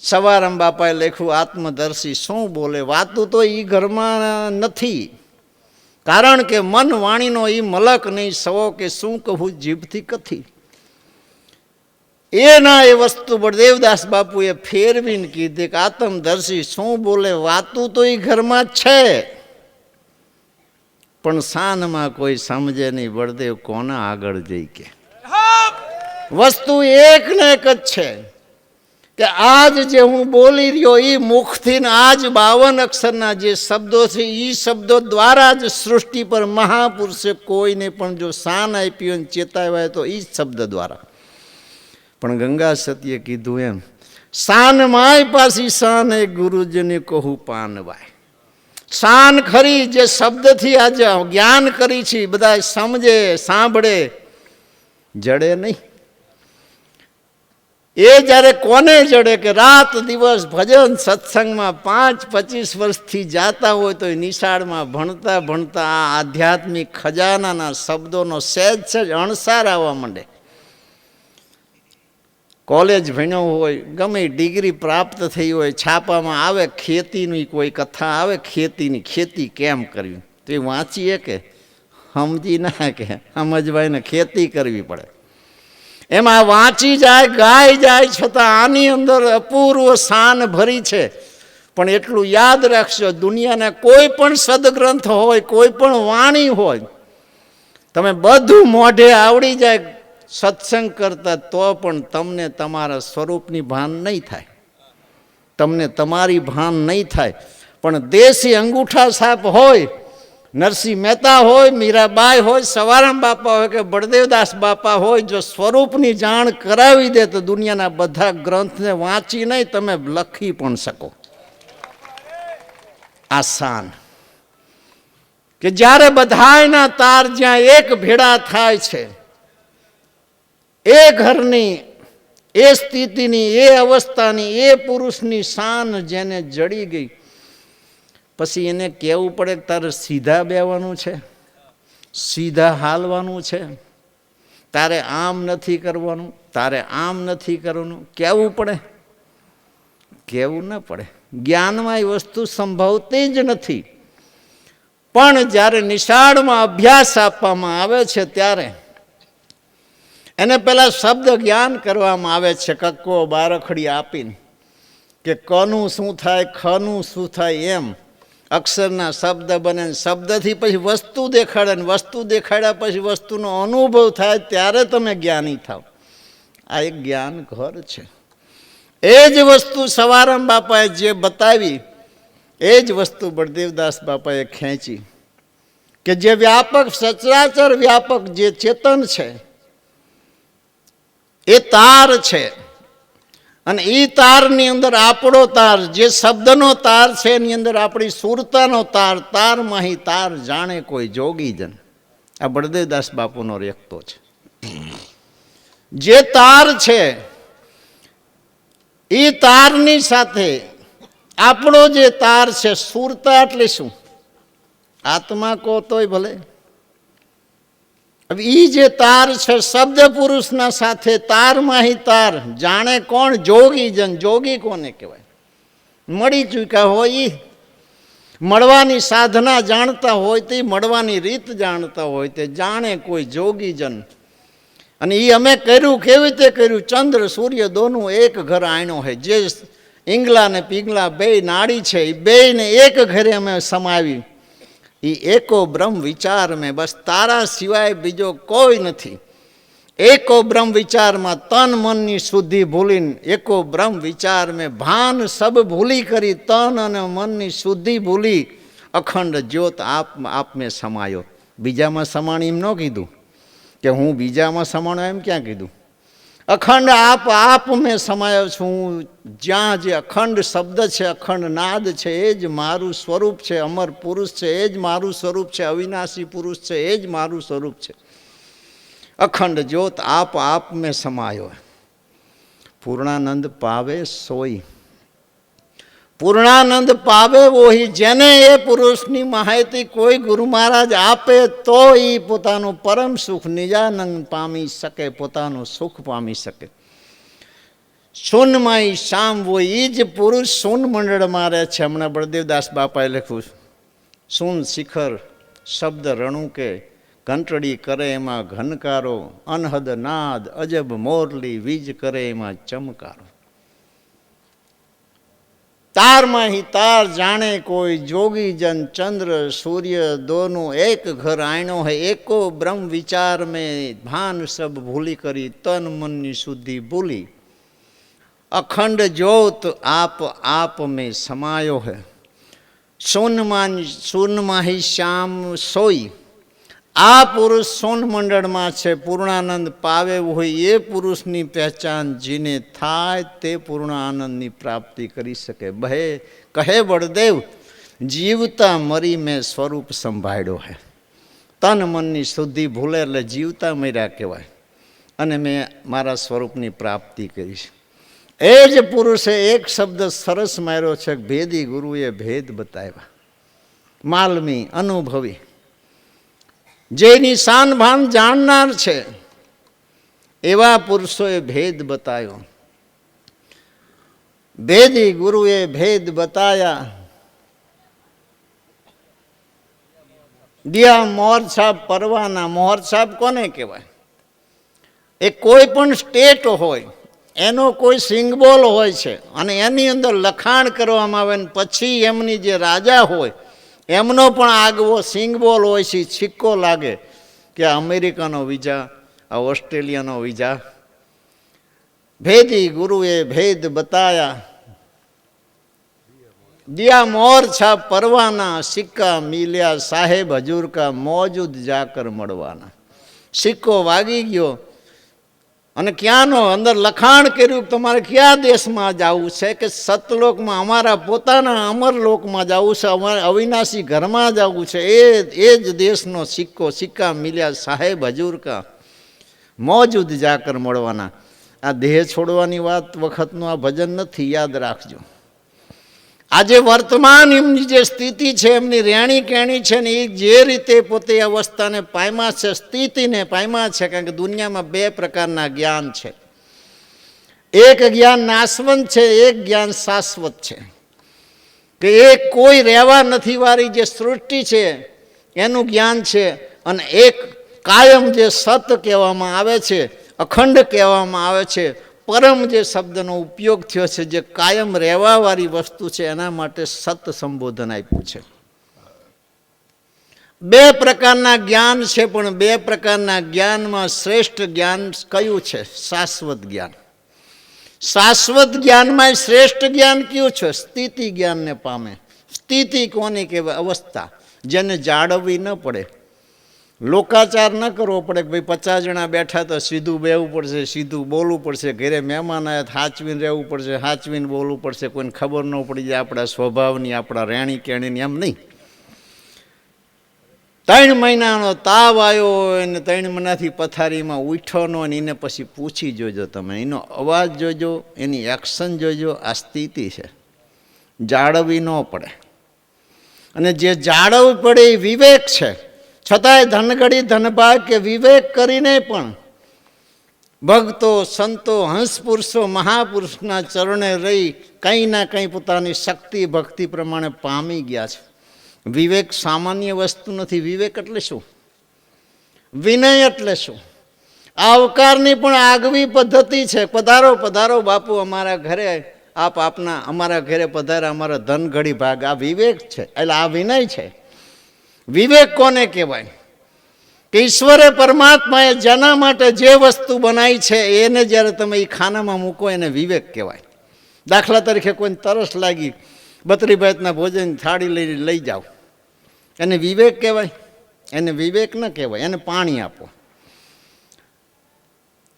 સવારામ બાપાએ લખ્યું, આત્મદર્શી શું બોલે? વાતું તો એ ઘરમાં નથી, કારણ કે મન વાણીનો એ મલક નહીં, સવો કે શું કહું જીભથી કથી. એના એ વસ્તુ બળદેવદાસ બાપુએ ફેરવીને કીધી કે આત્મદર્શી શું બોલે? વાતું તો એ ઘરમાં છે, પણ શાનમાં કોઈ સમજે નહીં. બળદેવ કોના આગળ જઈ કે? વસ્તુ એક ને એક જ છે કે આજ જે હું બોલી રહ્યો એ મુખથી, આજ 52 અક્ષરના જે શબ્દો છે એ શબ્દો દ્વારા જ સૃષ્ટિ પર મહાપુરુષે કોઈને પણ જો શાન આપી હોય, ચેતાવ્યા તો એ જ શબ્દ દ્વારા. પણ ગંગા સતીએ કીધું એમ, શાન માય પાછી શાન એ ગુરુજીને કહું પાનવાય. શાન ખરી જે શબ્દથી આજે જ્ઞાન કરી છે, બધા સમજે, સાંભળે, જડે નહીં. એ જ્યારે કોને જડે કે રાત દિવસ ભજન સત્સંગમાં 5-25 વર્ષથી જાતા હોય તો એ નિશાળમાં ભણતા ભણતા આ આધ્યાત્મિક ખજાનાના શબ્દોનો સહેજ સહેજ અણસાર આવવા માંડે. કોલેજ ભણ્યો હોય, ગમે ડિગ્રી પ્રાપ્ત થઈ હોય, છાપામાં આવે ખેતીની કોઈ કથા આવે, ખેતીની, ખેતી કેમ કરવી, તો એ વાંચીએ કે સમજી ના કે સમજવાય ને ખેતી કરવી પડે. એમાં વાંચી જાય, ગાઈ જાય, છતાં આની અંદર અપૂર્વ શાન ભરી છે. પણ એટલું યાદ રાખશો, દુનિયાના કોઈ પણ સદગ્રંથ હોય, કોઈ પણ વાણી હોય, તમે બધું મોઢે આવડી જાય સત્સંગ કરતા, તો પણ તમને તમારા સ્વરૂપની ભાન નહીં થાય, તમને તમારી ભાન નહીં થાય. પણ દેશી અંગૂઠા છાપ હોય, નરસિંહ મહેતા હોય, મીરાબાઈ હોય, સવારામ બાપા હોય કે બળદેવદાસ બાપા હોય, જો સ્વરૂપની જાણ કરાવી દે તો દુનિયાના બધા ગ્રંથને વાંચી નહીં, તમે લખી પણ શકો. આસાન કે જ્યારે બધાયના તાર જ્યાં એક ભેળા થાય છે, એ ઘરની, એ સ્થિતિની, એ અવસ્થાની, એ પુરુષની શાન જેને જડી ગઈ, પછી એને કહેવું પડે કે તારે સીધા બેવાનું છે, સીધા હાલવાનું છે, તારે આમ નથી કરવાનું, તારે આમ નથી કરવાનું, કહેવું પડે? કહેવું ન પડે. જ્ઞાનમાં એ વસ્તુ સંભવતી જ નથી. પણ જ્યારે નિશાળમાં અભ્યાસ આપવામાં આવે છે ત્યારે એને પહેલાં શબ્દ જ્ઞાન કરવામાં આવે છે, કક્કો બારખડી આપીને, કે કનું શું થાય, ખનું શું થાય, એમ અક્ષરના શબ્દ બને, શબ્દથી પછી વસ્તુ દેખાડે, ને વસ્તુ દેખાડ્યા પછી વસ્તુનો અનુભવ થાય, ત્યારે તમે જ્ઞાની થાવ. આ એક જ્ઞાન ઘર છે. એ જ વસ્તુ સવારામ બાપાએ જે બતાવી, એ જ વસ્તુ બળદેવદાસ બાપાએ ખેંચી, કે જે વ્યાપક, સચરાચર વ્યાપક જે ચેતન છે, એ તાર છે. અને એ તારની અંદર આપણો તાર, જે શબ્દનો તાર છે એની અંદર આપણી સુરતાનો તાર, તાર માહી તાર જાણે કોઈ જોગીજન. આ બળદેવદાસ બાપુનો રેખતો છે. જે તાર છે એ તારની સાથે આપણો જે તાર છે, સુરતા એટલે શું? આત્મા કહો તોય ભલે. હવે એ જે તાર છે શબ્દ પુરુષના સાથે તારમાંહી તાર જાણે કોણ? જોગીજન. જોગી કોને કહેવાય? મળી ચૂક્યા હોય, મળવાની સાધના જાણતા હોય તે, મળવાની રીત જાણતા હોય તે, જાણે કોઈ જોગીજન. અને એ અમે કર્યું કેવી રીતે કર્યું? ચંદ્ર સૂર્ય દોનું એક ઘર આણ્યો હે. જે ઈંગલા ને પીંગલા બે નાડી છે એ બેયને એક ઘરે અમે સમાવી. એ એકો બ્રહ્મ વિચાર મેં, બસ તારા સિવાય બીજો કોઈ નથી. એકો બ્રહ્મ વિચારમાં તન મનની શુદ્ધિ ભૂલીને, એકો બ્રહ્મ વિચાર મેં ભાન સબ ભૂલી કરી, તન અને મનની શુદ્ધિ ભૂલી અખંડ જ્યોત આપ મેં સમાયો. બીજામાં સમાણી એમ ન કીધું કે હું બીજામાં સમાણો, એમ ક્યાં કીધું? અખંડ આપ મેં સમાયો છું. જ્યાં જે અખંડ શબ્દ છે, અખંડ નાદ છે, એ જ મારું સ્વરૂપ છે. અમર પુરુષ છે એ જ મારું સ્વરૂપ છે. અવિનાશી પુરુષ છે એ જ મારું સ્વરૂપ છે. અખંડ જ્યોત આપ મેં સમાયો. પૂર્ણાનંદ પાવે સોઈ, પૂર્ણાનંદ પાવે વોહી. જેને એ પુરુષની માહિતી કોઈ ગુરુ મહારાજ આપે તો એ પોતાનું પરમ સુખ નિજાનંદ પામી શકે, પોતાનું સુખ પામી શકે. શૂન્યમાં શામ હોય એ જ પુરુષ શૂન્ય મંડળમાં રહે છે. હમણાં બળદેવદાસ બાપાએ લખ્યું, શૂન શિખર શબ્દ રણુકે, ઘંટડી કરે એમાં ઘનકારો, અનહદ નાદ અજબ મોરલી, વીજ કરે એમાં ચમકારો. તારમાંહી તાર જાણે કોઈ જોગીજન, ચંદ્ર સૂર્ય દોનું એક ઘર આણ્યો હે. એકો બ્રહ્મ વિચાર મેં ભાન સબ ભૂલી કરી, તન મનની શુદ્ધિ ભૂલી અખંડ જ્યોત આપ મેં સમાયો હે. શૂન્યમાં શ્યામ સોઈ. આ પુરુષ શૂન્ય મંડળમાં છે. પૂર્ણાનંદ પાવે હોય એ પુરુષની પહેચાન જેને થાય તે પૂર્ણ આનંદની પ્રાપ્તિ કરી શકે. કહે બળદેવ, જીવતા મરી મેં સ્વરૂપ સંભાળ્યો હે. તન મનની શુદ્ધિ ભૂલે એટલે જીવતા મર્યા કહેવાય. અને મેં મારા સ્વરૂપની પ્રાપ્તિ કરી છે. એ જ પુરુષે એક શબ્દ સરસ માર્યો છે, ભેદી ગુરુએ ભેદ બતાવ્યા. માલમી અનુભવી, જેની શાન ભાન જાણનાર છે એવા પુરુષોએ ભેદ બતાવ્યો. ભેદી ગુરુએ ભેદ બતાયા. દિયા મોહર સાહેબ પરવાના. મોહર સાહેબ કોને કહેવાય? એ કોઈ પણ સ્ટેટ હોય એનો કોઈ સિંગબોલ હોય છે અને એની અંદર લખાણ કરવામાં આવે ને પછી એમની જે રાજા હોય એમનો પણ આગવો સિંગબોલ હોય છે. સિક્કો લાગે કે આ અમેરિકાનો વિઝા, આ ઓસ્ટ્રેલિયાનો વિઝા. ભેદી ગુરુએ ભેદ બતાયા. દિયા મોર છાપ પરવાના, સિક્કા મિલ્યા સાહેબ હજૂર કા, મોજૂદ જાકર મળવાના. સિક્કો વાગી ગયો અને ક્યાંનો અંદર લખાણ કર્યું તમારે કયા દેશમાં જવું છે? કે સતલોકમાં, અમારા પોતાના અમરલોકમાં જવું છે, અમારે અવિનાશી ઘરમાં જવું છે. એ જ દેશનો સિક્કો. સિક્કા મિલ્યા સાહેબ હજૂર કા, મોજૂદ જાકર મળવાના. આ દેહ છોડવાની વાત વખતનું આ ભજન નથી, યાદ રાખજો. આજે વર્તમાન એમની જે સ્થિતિ છે, એમની રહેણી કહેણી છે ને, એ જે રીતે પોતે અવસ્થાને પામ્યા છે, સ્થિતિને પામ્યા છે. કારણ કે દુનિયામાં બે પ્રકારના જ્ઞાન છે. એક જ્ઞાન નાશવંત છે, એક જ્ઞાન શાશ્વત છે. કે એક કોઈ રહેવા નથી વાળી જે સૃષ્ટિ છે એનું જ્ઞાન છે, અને એક કાયમ જે સત કહેવામાં આવે છે, અખંડ કહેવામાં આવે છે, પરમ જે શબ્દનો ઉપયોગ થયો છે, જે કાયમ રહેવાવાળી વસ્તુ છે, એના માટે સત સંબોધન આપ્યું છે. બે પ્રકારના જ્ઞાન છે, પણ બે પ્રકારના જ્ઞાનમાં શ્રેષ્ઠ જ્ઞાન કયું છે? શાશ્વત જ્ઞાન. શાશ્વત જ્ઞાનમાં શ્રેષ્ઠ જ્ઞાન કયું છે? સ્થિતિ જ્ઞાનને પામે. સ્થિતિ કોને કહેવાય? અવસ્થા જેને જાળવવી ન પડે. લોકાચાર ન કરવો પડે કે ભાઈ 50 જણા બેઠા તો સીધું બેહવું પડશે, સીધું બોલવું પડશે, ઘરે મહેમાન આવ્યા સાચવીને રહેવું પડશે, સાચવીને બોલવું પડશે, કોઈને ખબર ન પડી જાય આપણા સ્વભાવની, આપણા રહેણી કેણીની, એમ નહીં. 3 મહિનાનો તાવ આવ્યો અને 3 મહિનાથી પથારીમાં ઉઠ્યો ન, અને એને પછી પૂછી જોજો, તમે એનો અવાજ જોજો, એની એક્શન જોજો. આ સ્થિતિ છે, જાળવવી ન પડે. અને જે જાળવવી પડે એ વિવેક છે. છતાંય ધનગડી ધનભાગ કે વિવેક કરીને પણ ભક્તો, સંતો, હંસપુરુષો, મહાપુરુષના ચરણે રહી કંઈ ના કંઈ પોતાની શક્તિ ભક્તિ પ્રમાણે પામી ગયા છે. વિવેક સામાન્ય વસ્તુ નથી. વિવેક એટલે શું? વિનય એટલે શું? આવકારની પણ આગવી પદ્ધતિ છે. પધારો પધારો બાપુ અમારા ઘરે, આપ આપના અમારા ઘરે પધારા, અમારા ધનઘડી ભાગ. આ વિવેક છે, એટલે આ વિનય છે. વિવેક કોને કહેવાય? કે ઈશ્વરે પરમાત્માએ જેના માટે જે વસ્તુ બનાવી છે એને જ્યારે તમે એ ખાનામાં મૂકો એને વિવેક કહેવાય. દાખલા તરીકે કોઈને તરસ લાગી, 32 ભાતના ભોજન થાળી લઈ જાઓ, એને વિવેક કહેવાય? એને વિવેક ન કહેવાય. એને પાણી આપો.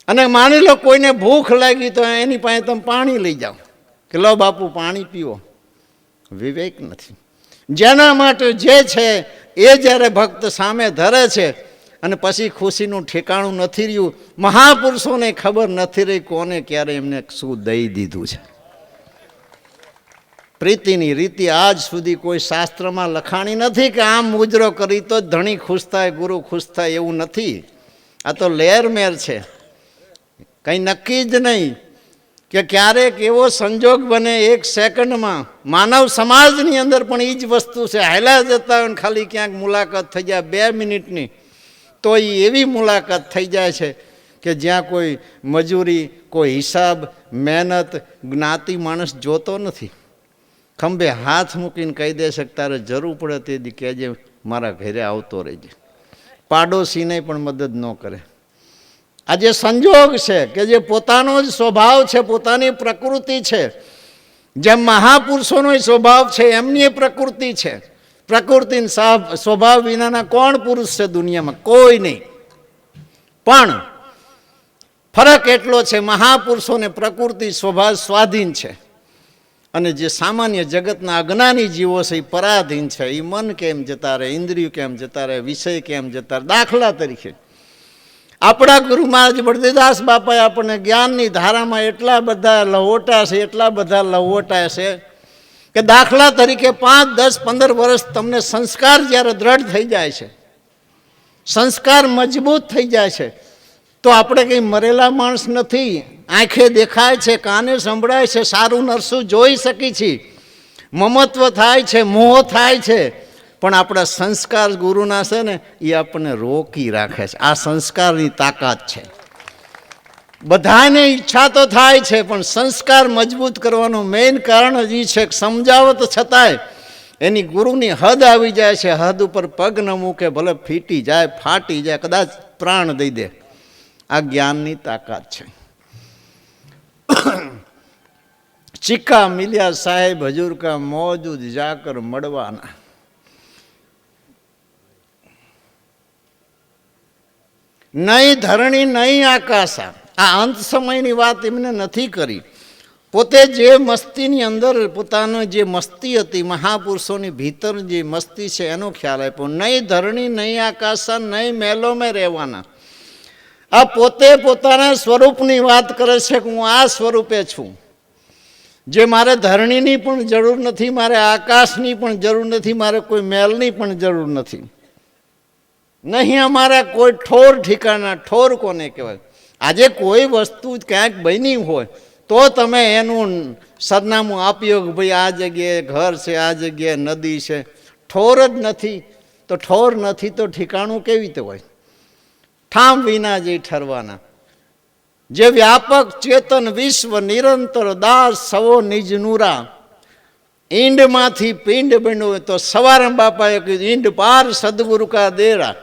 અને માની લો કોઈને ભૂખ લાગી તો એની પાસે તમે પાણી લઈ જાઓ કે લો બાપુ પાણી પીવો. વિવેક નથી. જેના માટે જે છે એ જ્યારે ભક્ત સામે ધરે છે અને પછી ખુશીનું ઠેકાણું નથી રહ્યું. મહાપુરુષોને ખબર નથી રહી કોને ક્યારે એમને શું દઈ દીધું છે. પ્રીતિની રીતિ આજ સુધી કોઈ શાસ્ત્રમાં લખાણી નથી કે આમ મુજરો કરી તો જ ધણી ખુશ થાય, ગુરુ ખુશ થાય, એવું નથી. આ તો લેરમેર છે, કંઈ નક્કી જ નહીં કે ક્યારેક એવો સંજોગ બને 1 સેકન્ડમાં. માનવ સમાજની અંદર પણ એ જ વસ્તુ છે. હાલ્યા જતા હોય ને ખાલી ક્યાંક મુલાકાત થઈ જાય 2 મિનિટની, તો એ એવી મુલાકાત થઈ જાય છે કે જ્યાં કોઈ મજૂરી, કોઈ હિસાબ, મહેનત, જ્ઞાતિ માણસ જોતો નથી. ખંભે હાથ મૂકીને કહી દે છે તારે જરૂર પડે તે દી કહેજે, મારા ઘરે આવતો રહેજે. પાડોશીને પણ મદદ ન કરે. આ જે સંજોગ છે કે જે પોતાનો જ સ્વભાવ છે, પોતાની પ્રકૃતિ છે, જેમ મહાપુરુષોનો સ્વભાવ છે એમની પ્રકૃતિ છે. પ્રકૃતિ સ્વભાવ વિનાના કોણ પુરુષ છે દુનિયામાં? કોઈ નહીં. પણ ફરક એટલો છે, મહાપુરુષોને પ્રકૃતિ સ્વભાવ સ્વાધીન છે અને જે સામાન્ય જગતના અજ્ઞાની જીવો છે એ પરાધીન છે. એ મન કેમ જતા રહે, ઇન્દ્રિય કેમ જતા રહે, વિષય કેમ જતા રહે. દાખલા તરીકે આપણા ગુરુ મહારાજ બળદેવદાસ બાપાએ આપણને જ્ઞાનની ધારામાં એટલા બધા લહોટા છે, એટલા બધા લહોટા છે કે દાખલા તરીકે 5, 10, 15 વર્ષ તમને સંસ્કાર જ્યારે દ્રઢ થઈ જાય છે, સંસ્કાર મજબૂત થઈ જાય છે, તો આપણે કંઈ મરેલા માણસ નથી. આંખે દેખાય છે, કાને સંભળાય છે, સારું નરસું જોઈ શકી છીએ, મમત્વ થાય છે, મોહ થાય છે, પણ આપણા સંસ્કાર ગુરુના છે ને એ આપણને રોકી રાખે છે. આ સંસ્કારની તાકાત છે. બધાને ઈચ્છા તો થાય છે પણ સંસ્કાર મજબૂત કરવાનું મેઇન કારણ જ એ છે કે સમજાવત છતાંય એની ગુરુની હદ આવી જાય છે. હદ ઉપર પગ ન મૂકે, ભલે ફીટી જાય, ફાટી જાય, કદાચ પ્રાણ દઈ દે. આ જ્ઞાનની તાકાત છે. ચિક્કા મિલ્યા સાહેબ હજુર કા મોજૂદ જાકર મળવાના. નહીં ધરણી નહીં આકાશા. આ અંત સમયની વાત એમને નથી કરી. પોતે જે મસ્તીની અંદર પોતાનો જે મસ્તી હતી, મહાપુરુષોની ભીતર જે મસ્તી છે એનો ખ્યાલ આપ્યો. નહીં ધરણી નહીં આકાશા નહીં મહેલો મેં રહેવાના. આ પોતે પોતાના સ્વરૂપની વાત કરે છે કે હું આ સ્વરૂપે છું, જે મારે ધરણીની પણ જરૂર નથી, મારે આકાશની પણ જરૂર નથી, મારે કોઈ મહેલની પણ જરૂર નથી. નહીં અમારા કોઈ ઠોર ઠિકાણા. ઠોર કોને કહેવાય? આજે કોઈ વસ્તુ ક્યાંક બની હોય તો તમે એનું સરનામું આપ્યો કે ભાઈ આ જગ્યાએ ઘર છે, આ જગ્યાએ નદી છે. ઠોર જ નથી તો ઠોર નથી તો ઠિકાણું કેવી રીતે હોય? ઠામ વિના જે ઠરવાના. જે વ્યાપક ચેતન વિશ્વ નિરંતર દાસ સવો નિજ નૂરા. ઈંડમાંથી પિંડ બન્યો તો સવારમ બાપાએ કીધું ઈંડ પાર સદગુરુ કા દેરા.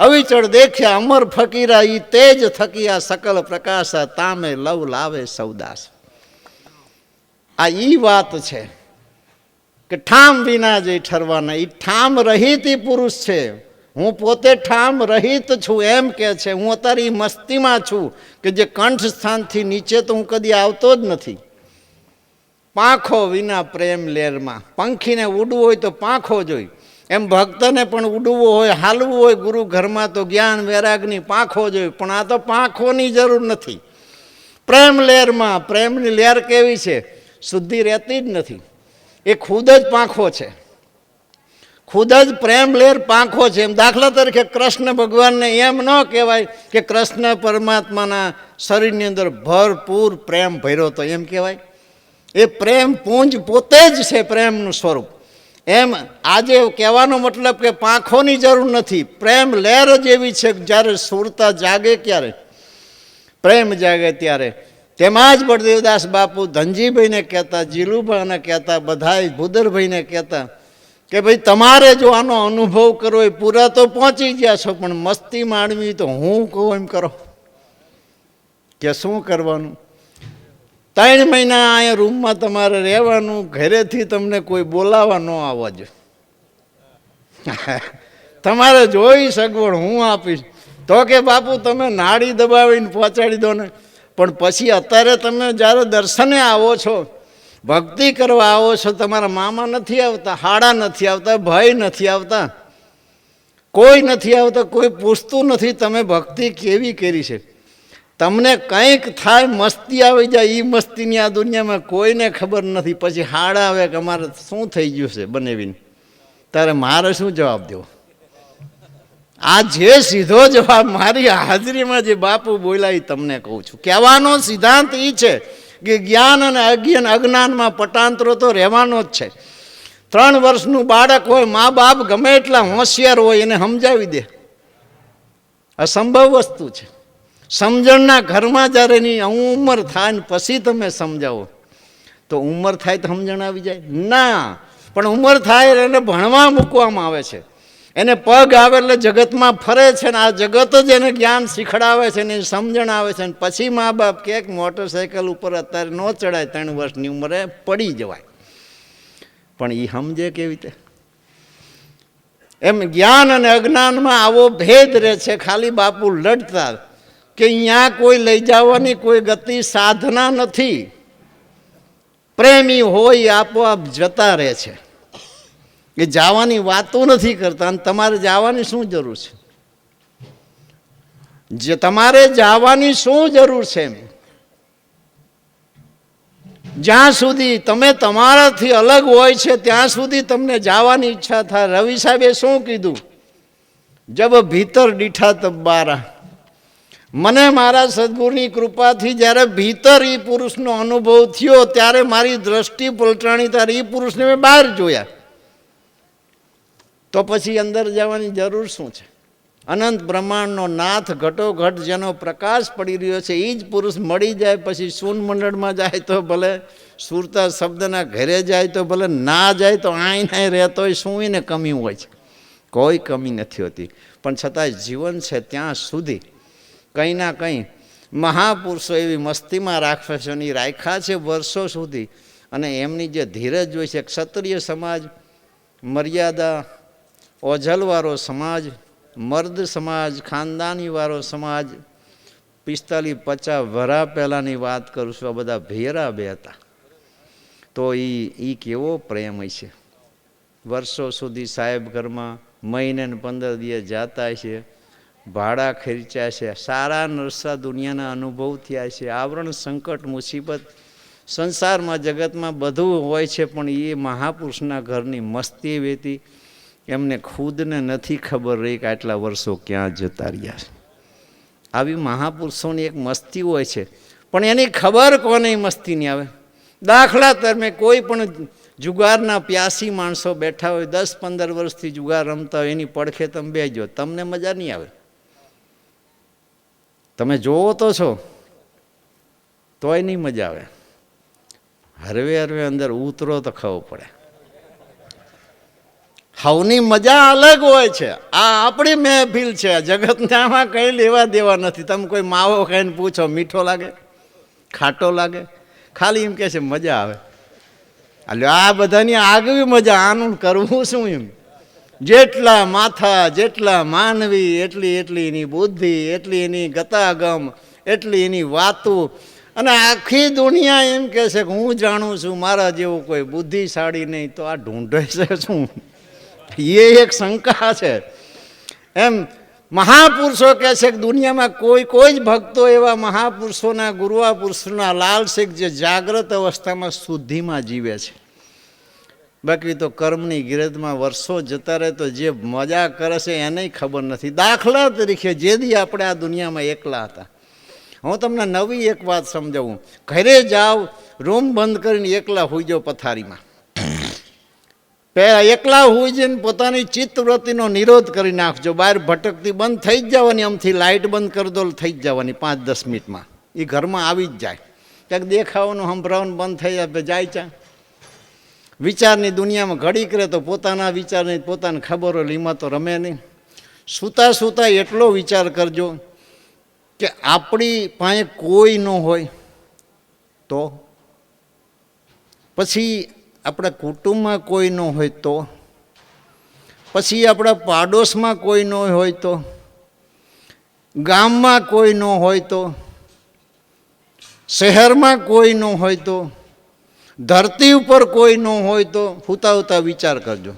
અવિચળ દેખ્યા અમર ફકીરા ઈ તેજ થકિયા સકલ પ્રકાશા તામે લવ લાવે સૌદાસ. આ ઈ વાત છે કે ઠામ વિના જે ઠરવાના. એ ઠામ રહિતી પુરુષ છે. હું પોતે ઠામ રહિત છું એમ કે છે. હું અત્યારે એ મસ્તીમાં છું કે જે કંઠ સ્થાનથી નીચે તો હું કદી આવતો જ નથી. પાંખો વિના પ્રેમ લેરમાં, પંખીને ઉડવું હોય તો પાંખો જોઈ, એમ ભક્તને પણ ઉડવું હોય, હાલવું હોય ગુરુ ઘરમાં તો જ્ઞાન વૈરાગની પાંખો જોઈ. પણ આ તો પાંખોની જરૂર નથી. પ્રેમ લહેરમાં, પ્રેમની લહેર કેવી છે? શુદ્ધિ રહેતી જ નથી. એ ખુદ જ પાંખો છે, ખુદ જ પ્રેમ લહેર પાંખો છે. એમ દાખલા તરીકે કૃષ્ણ ભગવાનને એમ ન કહેવાય કે કૃષ્ણ પરમાત્માના શરીરની અંદર ભરપૂર પ્રેમ ભર્યો તો, એમ કહેવાય? એ પ્રેમ પુંજ પોતે જ છે, પ્રેમનું સ્વરૂપ. એમ આજે કહેવાનો મતલબ કે પાંખોની જરૂર નથી. પ્રેમ લહેર જ એવી છે કે જ્યારે સુરતા જાગે, ક્યારે પ્રેમ જાગે ત્યારે. તેમાં જ બળદેવદાસ બાપુ ધનજીભાઈને કહેતા, જીલુભાઈને કહેતા, બધાય ભૂદરભાઈને કહેતા કે ભાઈ તમારે જો આનો અનુભવ કરવો એ પૂરા તો પહોંચી ગયા છો, પણ મસ્તી માણવી તો હું કહું એમ કરો કે શું કરવાનું? 3 મહિના અહીંયા રૂમમાં તમારે રહેવાનું, ઘરેથી તમને કોઈ બોલાવવા ન આવવા જોઈએ. તમારે જોઈ સગવડ હું આપીશ. તો કે બાપુ તમે નાડી દબાવીને પહોંચાડી દો ને. પણ પછી અત્યારે તમે જ્યારે દર્શને આવો છો, ભક્તિ કરવા આવો છો, તમારા મામા નથી આવતા, હાડા નથી આવતા, ભાઈ નથી આવતા, કોઈ નથી આવતા, કોઈ પૂછતું નથી તમે ભક્તિ કેવી કરી છે. તમને કંઈક થાય, મસ્તી આવી જાય, એ મસ્તીની આ દુનિયામાં કોઈને ખબર નથી. પછી હાડા આવે કે અમારે શું થઈ ગયું છે બનાવીને, તારે મારે શું જવાબ દેવો? આ જે સીધો જવાબ મારી હાજરીમાં જે બાપુ બોલ્યા એ તમને કહું છું. કહેવાનો સિદ્ધાંત એ છે કે જ્ઞાન અને અજ્ઞાનમાં પટાંતરો તો રહેવાનો જ છે. 3 વર્ષનું બાળક હોય, મા બાપ ગમે એટલા હોશિયાર હોય, એને સમજાવી દે, અસંભવ વસ્તુ છે. સમજણના ઘરમાં જ્યારે એની ઉંમર થાય ને પછી તમે સમજાવો, તો ઉંમર થાય તો સમજણ આવી જાય ના. પણ ઉંમર થાય એને ભણવા મૂકવામાં આવે છે, એને પગ આવે એટલે જગતમાં ફરે છે ને આ જગત જ એને જ્ઞાન શીખડાવે છે ને સમજણ આવે છે. ને પછી મા બાપ કે મોટરસાઇકલ ઉપર અત્યારે ન ચડાય, 3 વર્ષની ઉંમરે પડી જવાય. પણ એ સમજે કેવી રીતે? એમ જ્ઞાન અને અજ્ઞાનમાં આવો ભેદ રહે છે. ખાલી બાપુ લડતા કે અહીંયા કોઈ લઈ જવાની કોઈ ગતિ સાધના નથી. પ્રેમી હોય આપોઆપ જતા રહે છે, એ જવાની વાતો નથી કરતા. અને તમારે જવાની શું જરૂર છે? જે તમારે જવાની શું જરૂર છે? જ્યાં સુધી તમે તમારાથી અલગ હોય છે ત્યાં સુધી તમને જવાની ઈચ્છા થાય. રવિ સાહેબે શું કીધું? જબ ભીતર દીઠા તબ બારા. મને મારા સદગુરુની કૃપાથી જ્યારે ભીતર એ પુરુષનો અનુભવ થયો ત્યારે મારી દ્રષ્ટિ પલટાણી, ત્યારે એ પુરુષને મેં બહાર જોયા. તો પછી અંદર જવાની જરૂર શું છે? અનંત બ્રહ્માંડનો નાથ ઘટોઘટ જેનો પ્રકાશ પડી રહ્યો છે એ જ પુરુષ મળી જાય પછી શૂન મંડળમાં જાય તો ભલે, સુરતા શબ્દના ઘરે જાય તો ભલે, ના જાય તો આઈને રહેતો હોય, શું એને કમી હોય છે? કોઈ કમી નથી હોતી. પણ છતાંય જીવન છે ત્યાં સુધી કંઈ ના કંઈ મહાપુરુષો એવી મસ્તીમાં રાખે છે અને રાખ્યા છે વર્ષો સુધી. અને એમની જે ધીરજ હોય છે, ક્ષત્રિય સમાજ, મર્યાદા, ઓઝલવાળો સમાજ, મર્દ સમાજ, ખાનદાનીવાળો સમાજ, 45-50 વરા પહેલાંની વાત કરું છું, આ બધા ભેરા બે હતા. તો એ કેવો પ્રેમ છે? વર્ષો સુધી સાહેબ ઘરમાં મહિને 15 દિવસ જાતા છે, ભાડા ખર્ચ્યા છે, સારા નરસા દુનિયાના અનુભવ થયા છે. આવરણ, સંકટ, મુસીબત, સંસારમાં જગતમાં બધું હોય છે, પણ એ મહાપુરુષના ઘરની મસ્તી વેતી એમને ખુદને નથી ખબર રહી કે આટલા વર્ષો ક્યાં જતા રહ્યા છે. આવી મહાપુરુષોની એક મસ્તી હોય છે, પણ એની ખબર કોને મસ્તી નહીં આવે. દાખલા તરીકે કોઈ પણ જુગારના પ્યાસી માણસો બેઠા હોય, 10-15 વર્ષથી જુગાર રમતા હોય, એની પડખે તમે બેસજો, તમને મજા નહીં આવે. તમે જોવો તો છો તોય નહીં મજા આવે. હરવે હરવે અંદર ઉતરો તો ખબર પડે. હવની મજા અલગ હોય છે. આ આપણી મહેફિલ છે, જગતને આમાં કંઈ લેવા દેવા નથી. તમે કોઈ માવો ખાઈને પૂછો મીઠો લાગે, ખાટો લાગે? ખાલી એમ કહે છે મજા આવે. એટલે આ બધાની આગવી મજા, આનું કરવું શું એમ? જેટલા માથા, જેટલા માનવી, એટલી એની બુદ્ધિ, એટલી એની ગતાગમ, એટલી એની વાતો. અને આખી દુનિયા એમ કહે છે કે હું જાણું છું, મારા જેવું કોઈ બુદ્ધિશાળી નહીં, તો આ ઢૂંઢે છે શું? એ એક શંકા છે. એમ મહાપુરુષો કહે છે કે દુનિયામાં કોઈ જ ભક્તો એવા મહાપુરુષોના, ગુરુવા પુરુષોના લાલ શેખ જે જાગ્રત અવસ્થામાં શુદ્ધિમાં જીવે છે. બાકી તો કર્મની ગિરદમાં વર્ષો જતા રહે તો જે મજા કરે છે એને ખબર નથી. દાખલા તરીકે જે દી આપણે આ દુનિયામાં એકલા હતા, હું તમને નવી એક વાત સમજાવું. ઘરે જાઓ, રૂમ બંધ કરીને એકલા હોઈ જાઓ પથારીમાં, પહેલાં એકલા હોઈ જઈને પોતાની ચિત્તવૃત્તિનો નિરોધ કરી નાખજો. બહાર ભટકતી બંધ થઈ જ જવાની, આમથી લાઇટ બંધ કરી દો થઈ જ જવાની 5-10 મિનિટમાં. એ ઘરમાં આવી જ જાય. ક્યાંક દેખાવાનું સંભળાવાનું બંધ થઈ જાય ચા. વિચારની દુનિયામાં ઘડી કરે તો પોતાના વિચારની પોતાને ખબર હોય, એમાં તો રમે નહીં. સૂતા સૂતા એટલો વિચાર કરજો કે આપણી પાસે કોઈ ન હોય તો, પછી આપણા કુટુંબમાં કોઈ ન હોય તો, પછી આપણા પાડોશમાં કોઈ ન હોય તો, ગામમાં કોઈ ન હોય તો, શહેરમાં કોઈ ન હોય તો, ધરતી ઉપર કોઈ ન હોય તો, હુતા હુતા વિચાર કરજો.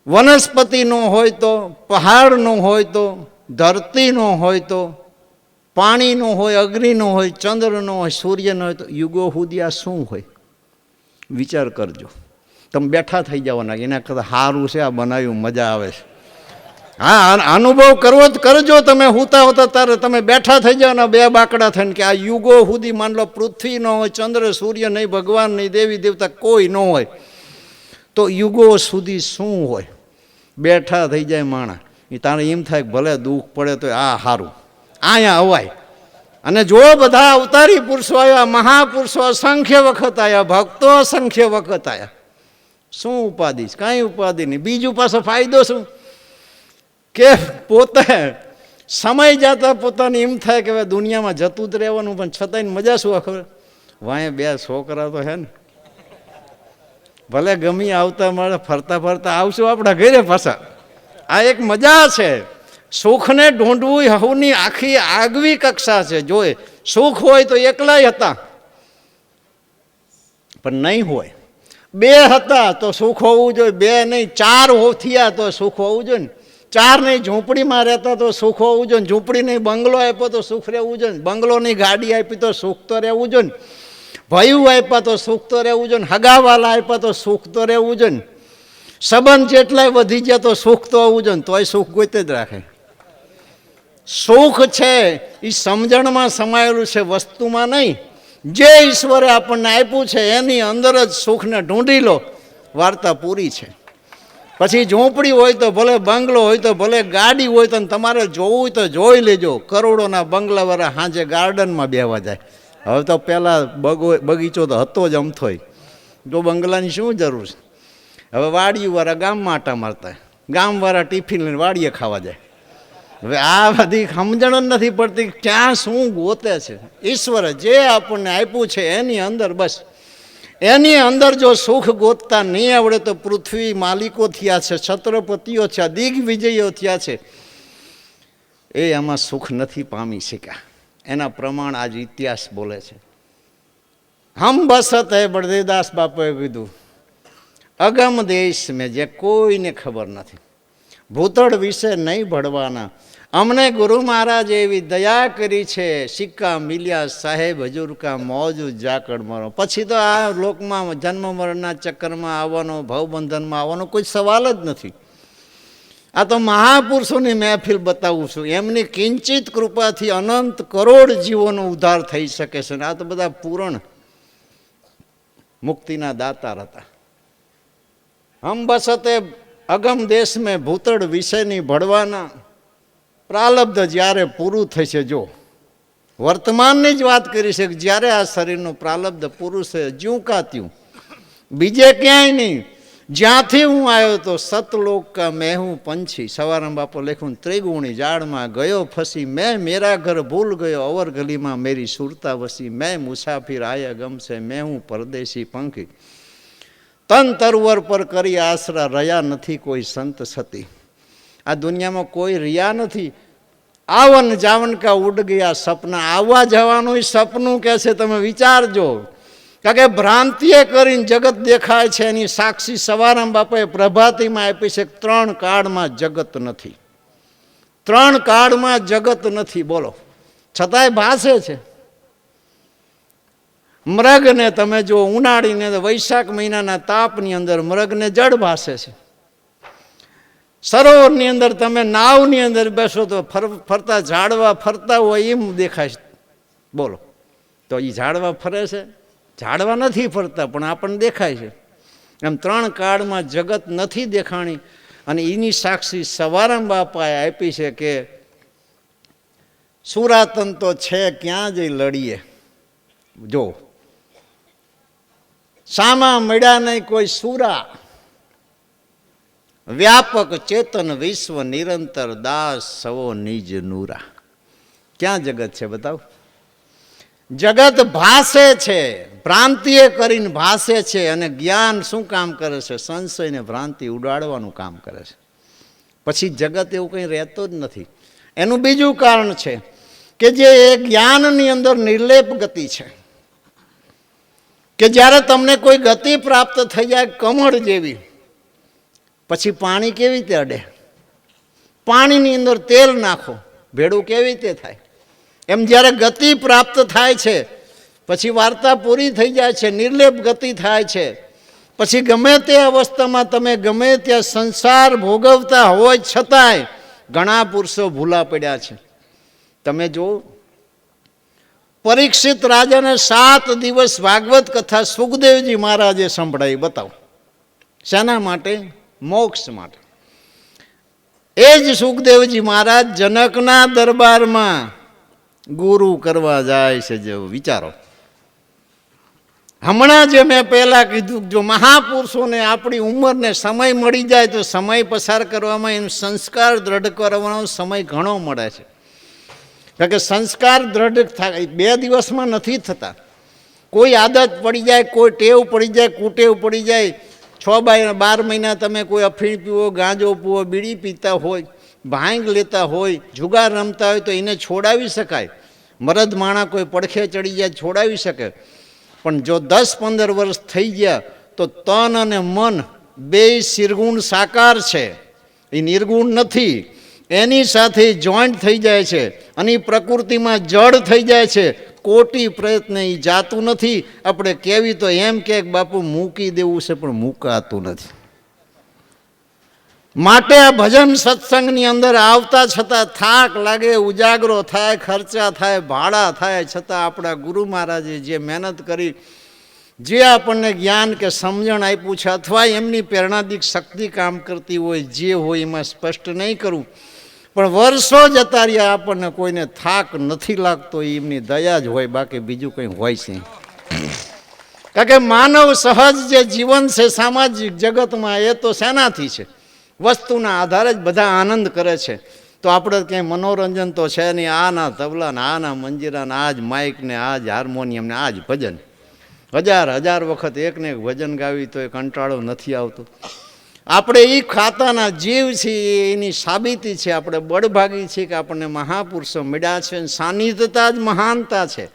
વનસ્પતિ ન હોય તો, પહાડ ન હોય તો, ધરતી ન હોય તો, પાણી ન હોય, અગ્નિ ન હોય, ચંદ્ર ન હોય, સૂર્ય ન હોય તો યુગો સુધી આ શું હોય? વિચાર કરજો. તમે બેઠા થઈ જવાના, એના કરતાં સારું છે આ બનાવ્યું, મજા આવે છે. હા, અનુભવ કરવો જ કરજો. તમે હુતા હોતા ત્યારે તમે બેઠા થઈ જાઓ ને બે બાકડા થઈને કે આ યુગો સુધી માન લો પૃથ્વી ન હોય, ચંદ્ર સૂર્ય નહીં, ભગવાન નહીં, દેવી દેવતા કોઈ ન હોય તો યુગો સુધી શું હોય? બેઠા થઈ જાય માણસ. એ તારે એમ થાય કે ભલે દુઃખ પડે તો આ સારું, અહીંયા અવાય. અને જો બધા અવતારી પુરુષો આવ્યા, મહાપુરુષો અસંખ્ય વખત આવ્યા, ભક્તો અસંખ્ય વખત આવ્યા, શું ઉપાધિ? કાંઈ ઉપાધિ નહીં. બીજું પાછો ફાયદો શું કે પોતે સમય જતા પોતાને એમ થાય કે હવે દુનિયામાં જતું જ રહેવાનું, પણ છતાંય મજા શું ખબર? વાંહે 2 છોકરા તો હે ને, ભલે ગમી આવતા મળે, ફરતા ફરતા આવશું આપણા ઘરે પાછા. આ એક મજા છે. સુખને ઢૂંઢવું હવની આખી આગવી કક્ષા છે. જોઈ સુખ હોય તો એકલાય હતા, પણ નહીં હોય. 2 હતા તો સુખ હોવું જોઈએ, 2 નહીં 4 થયા તો સુખ હોવું જોઈએ ને. 4 નહીં ઝૂંપડીમાં રહેતા તો સુખ હોવું જોઈએ. ઝૂંપડી નહીં બંગલો આપ્યો તો સુખ રહેવું જોઈએ. બંગલોની ગાડી આપી તો સુખ તો રહેવું જોઈએ. ભયું આપ્યા તો સુખ તો રહેવું જોઈએ. હગાવાલા આપ્યા તો સુખ તો રહેવું જોઈએ. સંબંધ જેટલાય વધી ગયા તો સુખ તો હોવું જોઈએ. તોય સુખ ગોતે જ રાખે. સુખ છે એ સમજણમાં સમાયેલું છે, વસ્તુમાં નહીં. જે ઈશ્વરે આપણને આપ્યું છે એની અંદર જ સુખને ઢૂંઢી લો, વાર્તા પૂરી છે. પછી ઝૂંપડી હોય તો ભલે, બંગલો હોય તો ભલે, ગાડી હોય તો તમારે જોવું હોય તો જોઈ લેજો. કરોડોના બંગલાવાળા સાંજે ગાર્ડનમાં બેસવા જાય. હવે તો પહેલાં બગીચો તો હતો જ અમથોય, જો બંગલાની શું જરૂર છે? હવે વાડીવાળા ગામમાં આટા મારતા, ગામવાળા ટિફિન લઈને વાડીએ ખાવા જાય. હવે આ બધી સમજણ જ નથી પડતી ક્યાં શું ગોતે છે. ઈશ્વરે જે આપણને આપ્યું છે એની અંદર, બસ એની અંદર જો સુખ ગોતતા નહીં આવડે તો પૃથ્વી માલિકો થયા છે, છત્રપતિઓ થયા, દિગ્વિજયો થયા છે, એ આમાં સુખ નથી પામી શક્યા. એના પ્રમાણ આજ ઇતિહાસ બોલે છે. હમ બસત હે બળદેવદાસ બાપુએ કીધું, અગમ દેશ મેં, જે કોઈને ખબર નથી. ભૂતળ વિશે નહીં ભળવાના. અમને ગુરુ મહારાજ એવી દયા કરી છે, સિક્કા મિલ્યા સાહેબ હજુર કા મોજુ જાકડ મારો. પછી તો આ લોકમાં જન્મ મરણના ચક્કરમાં આવવાનો, ભવબંધનમાં આવવાનો કોઈ સવાલ જ નથી. આ તો મહાપુરુષોની મહેફિલ બતાવું છું. એમની કિંચિત કૃપાથી અનંત કરોડ જીવોનો ઉદ્ધાર થઈ શકે છે. આ તો બધા પૂર્ણ મુક્તિના દાતાર હતા. હમ બસતે અગમ દેશ મેં ભૂતળ વિષયની ભળવાના. પ્રાલબ્ધ જ્યારે પૂરું થશે, જો વર્તમાનની જ વાત કરી છે કે જ્યારે આ શરીરનું પ્રાલબ્ધ પૂરું છે, જ્યું કા ત્યું, બીજે ક્યાંય નહીં. જ્યાંથી હું આવ્યો તો સતલોક કા મેં હું પંછી. સવારમાં બાપો લેખું, ત્રિગુણી ઝાડમાં ગયો ફસી, મેં મેરા ઘર ભૂલ ગયો, અવર ગલીમાં મેરી સુરતા વસી, મેં મુસાફિર આયા ગમશે, મેં હું પરદેશી પંખી. તન તરવર પર કરી આશરા, રહ્યા નથી કોઈ સંત સતી. આ દુનિયામાં કોઈ રહ્યા નથી. આવન જાવન કા ઉડ ગયા સપના, આવવા જવાનું સપનું કે છે. તમે વિચારજો, કારણ કે ભ્રાંતિએ કરીને જગત દેખાય છે. એની સાક્ષી સવારામ બાપાએ પ્રભાતીમાં આપી છે, 3 કાળમાં જગત નથી. 3 કાળમાં જગત નથી, બોલો. છતાંય ભાસે છે. મૃગને તમે જો ઉનાળીને વૈશાખ મહિનાના તાપની અંદર મૃગને જળ ભાસે છે. સરોવરની અંદર તમે નાવની અંદર બેસો તો ફરતા ઝાડવા ફરતા હોય એમ દેખાય છે. બોલો, તો એ ઝાડવા ફરે છે? ઝાડવા નથી ફરતા, પણ આપણને દેખાય છે. એમ 3 કાળમાં જગત નથી દેખાણી. અને એની સાક્ષી સવારામ બાપાએ આપી છે કે સુરાતન તો છે, ક્યાં જઈ લડીએ. જો સામા મળ્યા નહીં કોઈ સુરા, વ્યાપક ચેતન વિશ્વ નિરંતર દાસ સવો નિજ નૂરા. ક્યાં જગત છે બતાવો? જગત ભાસે છે, ભ્રાંતિએ કરીને ભાસે છે. અને જ્ઞાન શું કામ કરે છે? સંશય ને ભ્રાંતિ ઉડાડવાનું કામ કરે છે. પછી જગત એવું કંઈ રહેતો જ નથી. એનું બીજું કારણ છે કે જે એ જ્ઞાનની અંદર નિર્લેપ ગતિ છે, કે જ્યારે તમને કોઈ ગતિ પ્રાપ્ત થઈ જાય કમળ જેવી, પછી પાણી કેવી રીતે અડે? પાણીની અંદર તેલ નાખો, ભેળું કેવી રીતે થાય? એમ જ્યારે ગતિ પ્રાપ્ત થાય છે પછી વાર્તા પૂરી થઈ જાય છે, નિર્લેપ ગતિ થાય છે. પછી ગમે તે અવસ્થામાં તમે ગમે ત્યાં સંસાર ભોગવતા હોય છતાંય ઘણા પુરુષો ભૂલા પડ્યા છે. તમે જો પરીક્ષિત રાજાને 7 દિવસ ભાગવત કથા સુખદેવજી મહારાજે સંભળાવી. બતાવો, શાના માટે? મોક્ષ માટે. એ જ સુખદેવજી મહારાજ જનકના દરબારમાં ગુરુ કરવા જાય છે. જો વિચારો, હમણાં જે મેં પહેલા કીધું, જો મહાપુરુષોને આપણી ઉંમરને સમય મળી જાય તો સમય પસાર કરવામાં, એનો સંસ્કાર દ્રઢ કરવાનો સમય ઘણો મળે છે. કારણ કે સંસ્કાર દ્રઢ થાય 2 દિવસમાં નથી થતા. કોઈ આદત પડી જાય, કોઈ ટેવ પડી જાય, કુટેવ પડી જાય. 6-12 મહિના તમે કોઈ અફીણ પીવો, ગાંજો પીવો, બીડી પીતા હોય, ભાંગ લેતા હોય, જુગાર રમતા હોય તો એને છોડાવી શકાય. મરદ માણા કોઈ પડખે ચડી જાય છોડાવી શકે. પણ જો 10-15 વર્ષ થઈ ગયા તો તન અને મન બેય શિરગુણ સાકાર છે, એ નિર્ગુણ નથી. એની સાથે જોઈન્ટ થઈ જાય છે અને પ્રકૃતિમાં જડ થઈ જાય છે. કોટી પ્રયત્ન એ જાતું નથી. આપણે કહેવી તો એમ કે બાપુ મૂકી દેવું છે, પણ મૂકાતું નથી. માટે આ ભજન સત્સંગની અંદર આવતા છતાં થાક લાગે, ઉજાગરો થાય, ખર્ચા થાય, ભાડા થાય, છતાં આપણા ગુરુ મહારાજે જે મહેનત કરી, જે આપણને જ્ઞાન કે સમજણ આપ્યું છે, અથવા એમની પ્રેરણાદિક શક્તિ કામ કરતી હોય, જે હોય એમાં સ્પષ્ટ નહીં કરું, પણ વર્ષો જતા રહ્યા આપણને કોઈને થાક નથી લાગતો. એમની દયા જ હોય, બાકી બીજું કંઈ હોય છે. કારણ કે માનવ સહજ જે જીવન છે સામાજિક જગતમાં, એ તો શેનાથી છે? વસ્તુના આધારે જ બધા આનંદ કરે છે. તો આપણે ક્યાંય મનોરંજન તો છે નહીં. આના તબલા ને આના મંજીરા ને આ જ માઇક ને આ જ હાર્મોનિયમ ને આ જ ભજન. 1000 વખત એકને એક ભજન ગાવી તો એ કંટાળો નથી આવતો. આપણે એ ખાતાના જીવ છીએ, એની સાબિતી છે. આપણે બળભાગી છીએ કે આપણને મહાપુરુષો મળ્યા છે. સાનિધ્યતા જ મહાનતા છે.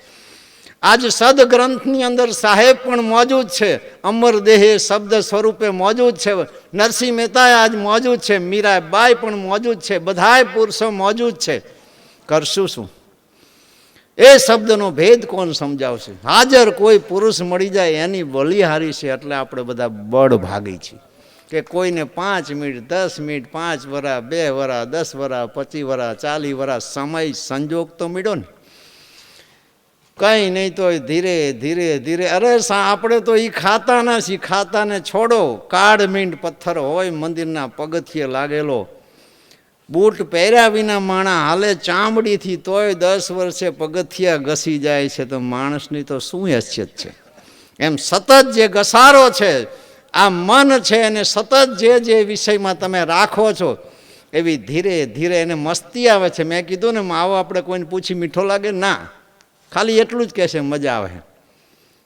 આજ સદગ્રંથની અંદર સાહેબ પણ મોજૂદ છે, અમર દેહે શબ્દ સ્વરૂપે મોજૂદ છે, નરસિંહ મહેતા આજ મોજૂદ છે, મીરાબાઈ પણ મોજૂદ છે, બધાય પુરુષો મોજૂદ છે. કરશું શું? એ શબ્દનો ભેદ કોણ સમજાવશે? હાજર કોઈ પુરુષ મળી જાય એની બલિહારી છે. એટલે આપણે બધા બળ ભાગી છીએ કે કોઈને 5 મિનિટ, 10 મિનિટ, 5 વરા, 2 વરા, 10 વરા, 25 વરા, 40 વરા સમય સંજોગ તો મળ્યો ને. કંઈ નહીં તો ધીરે ધીરે ધીરે. અરે આપણે તો એ ખાતાના છીએ. ખાતાને છોડો, કાળ મીંડ પથ્થર હોય મંદિરના પગથિયે લાગેલો, બૂટ પહેર્યા વિના માણા હાલે ચામડીથી, તોય 10 વર્ષે પગથિયા ઘસી જાય છે. તો માણસની તો શું હેસિયત છે? એમ સતત જે ઘસારો છે આ મન છે, એને સતત જે વિષયમાં તમે રાખો છો એવી ધીરે ધીરે એને મસ્તી આવે છે. મેં કીધું ને, માવો આપણે કોઈને પૂછી મીઠો લાગે ના, ખાલી એટલું જ કહેશે મજા આવે.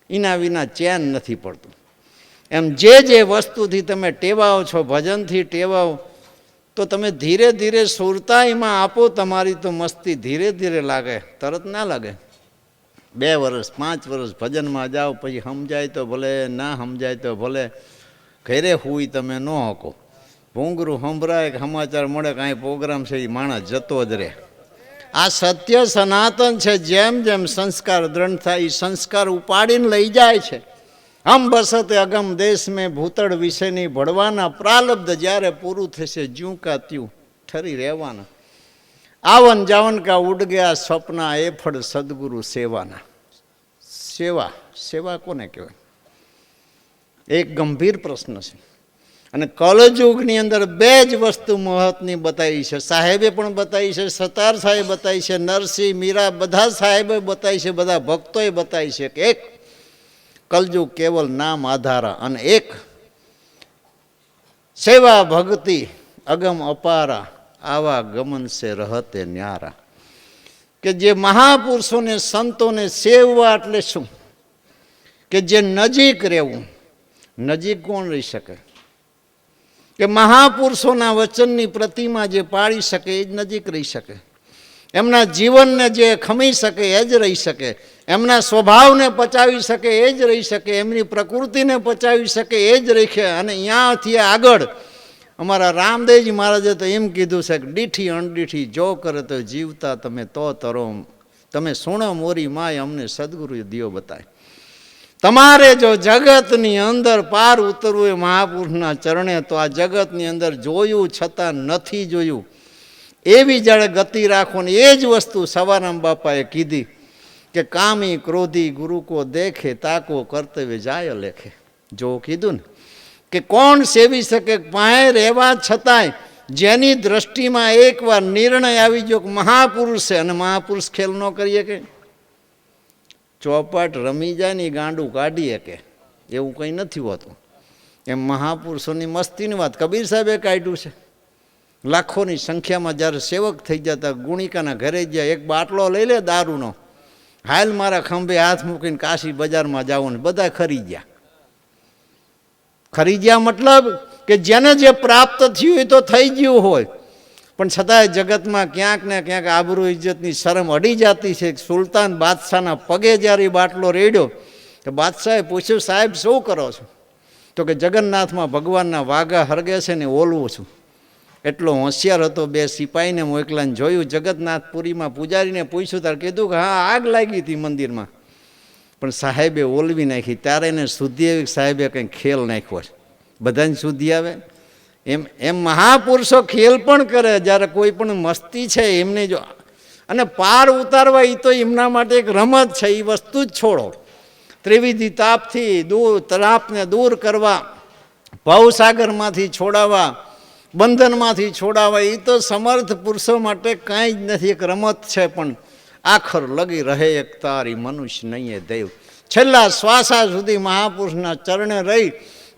એના વિના ચેન નથી પડતું. એમ જે વસ્તુથી તમે ટેવાઓ છો, ભજનથી ટેવાઓ, તો તમે ધીરે ધીરે સુરતાઈમાં આપો તમારી, તો મસ્તી ધીરે ધીરે લાગે, તરત ના લાગે. 2 વર્ષ 5 વર્ષ ભજનમાં જાઓ, પછી સમજાય તો ભલે, ના સમજાય તો ભલે, ઘરે હુઈ તમે ન હકો. ભૂંગરું સંભળાય કે સમાચાર મળે કાંઈ પ્રોગ્રામ છે, એ માણસ જતો જ રહે. આ સત્ય સનાતન છે. જેમ જેમ સંસ્કાર દ્રઢ થાય, એ સંસ્કાર ઉપાડીને લઈ જાય છે. હમ બસતે અગમ દેશ મેં ભૂતળ વિશેની ભળવાના પ્રાલબ્ધ જ્યારે પૂરું થશે, જ્યું કા ત્યું ઠરી રહેવાના. આવન જાવન કા ઉડ ગયા સ્વપ્ના, એ ફળ સદગુરુ સેવાના. સેવા, સેવા કોને કહેવાય? એક ગંભીર પ્રશ્ન છે. અને કલયુગની અંદર 2 જ વસ્તુ મહત્વની બતાવી છે. સાહેબે પણ બતાવી છે, સતાર સાહેબ બતાવી છે, નરસિંહ મીરા બધા સાહેબે બતાવી છે, બધા ભક્તોએ બતાવી છે કે એક કલયુગ કેવલ નામ આધારા, અને એક સેવા ભક્તિ અગમ અપારા, આવા ગમન સે રહતે ન્યારા. કે જે મહાપુરુષોને સંતોને સેવવા એટલે શું? કે જે નજીક રહેવું. નજીક કોણ રહી શકે? કે મહાપુરુષોના વચનની પ્રતિમા જે પાળી શકે એ જ નજીક રહી શકે. એમના જીવનને જે ખમી શકે એ જ રહી શકે. એમના સ્વભાવને પચાવી શકે એ જ રહી શકે. એમની પ્રકૃતિને પચાવી શકે એ જ રહી શકે. અને અહીંયાથી આગળ અમારા રામદેવજી મહારાજે તો એમ કીધું છે કે દીઠી અણદીઠી જો કરે તો જીવતા તમે તો તરો, તમે સુણો મોરી માય અમને સદગુરુ દિયો બતાય. તમારે જો જગતની અંદર પાર ઉતરવું એ મહાપુરુષના ચરણે, તો આ જગતની અંદર જોયું છતાં નથી જોયું એવી જ્યારે ગતિ રાખો ને, એ જ વસ્તુ સવારામ બાપાએ કીધી કે કામી ક્રોધી ગુરુ કો દેખે, તાકો કર્તવ્ય જાય લેખે. જો કીધું ને કે કોણ સેવી શકે? પાસે રહેવા છતાંય જેની દ્રષ્ટિમાં એકવાર નિર્ણય આવી ગયો કે મહાપુરુષ છે, અને મહાપુરુષ ખેલ ન કરીએ કે ચોપાટ રમી જાય ને ગાંડું કાઢીએ કે એવું કંઈ નથી હોતું. એમ મહાપુરુષોની મસ્તીની વાત કબીર સાહેબે કાઢ્યું છે. લાખોની સંખ્યામાં જ્યારે સેવક થઈ જતા, ગુણિકાના ઘરે ગયા, એક બાટલો લઈ લે દારૂનો, હાલ મારા ખંભે હાથ મૂકીને કાશી બજારમાં જાવું, ને બધા ખરી ગયા. ખરી ગયા મતલબ કે જેને જે પ્રાપ્ત થયું એ તો થઈ ગયું હોય, પણ છતાંય જગતમાં ક્યાંક ને ક્યાંક આબરૂ ઇજ્જતની શરમ અડી જતી છે. સુલતાન બાદશાહના પગે જ્યારે બાટલો રેડ્યો તો બાદશાહે પૂછ્યું, સાહેબ શું કરો છો? તો કે જગન્નાથમાં ભગવાનના વાઘા હરગે છે ને ઓલવું છું. એટલો હોશિયાર હતો. 2 સિપાહીને મોકલાને જોયું. જગન્નાથપુરીમાં પૂજારીને પૂછ્યું ત્યારે કીધું કે હા, આગ લાગી હતી મંદિરમાં, પણ સાહેબે ઓલવી નાખી. ત્યારે એને શુદ્ધિ આવી. સાહેબે કંઈક ખેલ નાખ્યો છે. બધાને શુદ્ધિ આવે એમ મહાપુરુષો ખેલ પણ કરે. જ્યારે કોઈ પણ મસ્તી છે એમને જો, અને પાર ઉતારવા એ તો એમના માટે એક રમત છે. એ વસ્તુ જ છોડો. ત્રિવિધિ તાપથી તાપને દૂર કરવા, ભવસાગરમાંથી છોડાવવા, બંધનમાંથી છોડાવવા, એ તો સમર્થ પુરુષો માટે કાંઈ જ નથી. એક રમત છે. પણ આખર લગી રહે એક તારી મનુષ્ય નહીં એ દેવ. છેલ્લા શ્વાસા સુધી મહાપુરુષના ચરણે રહી,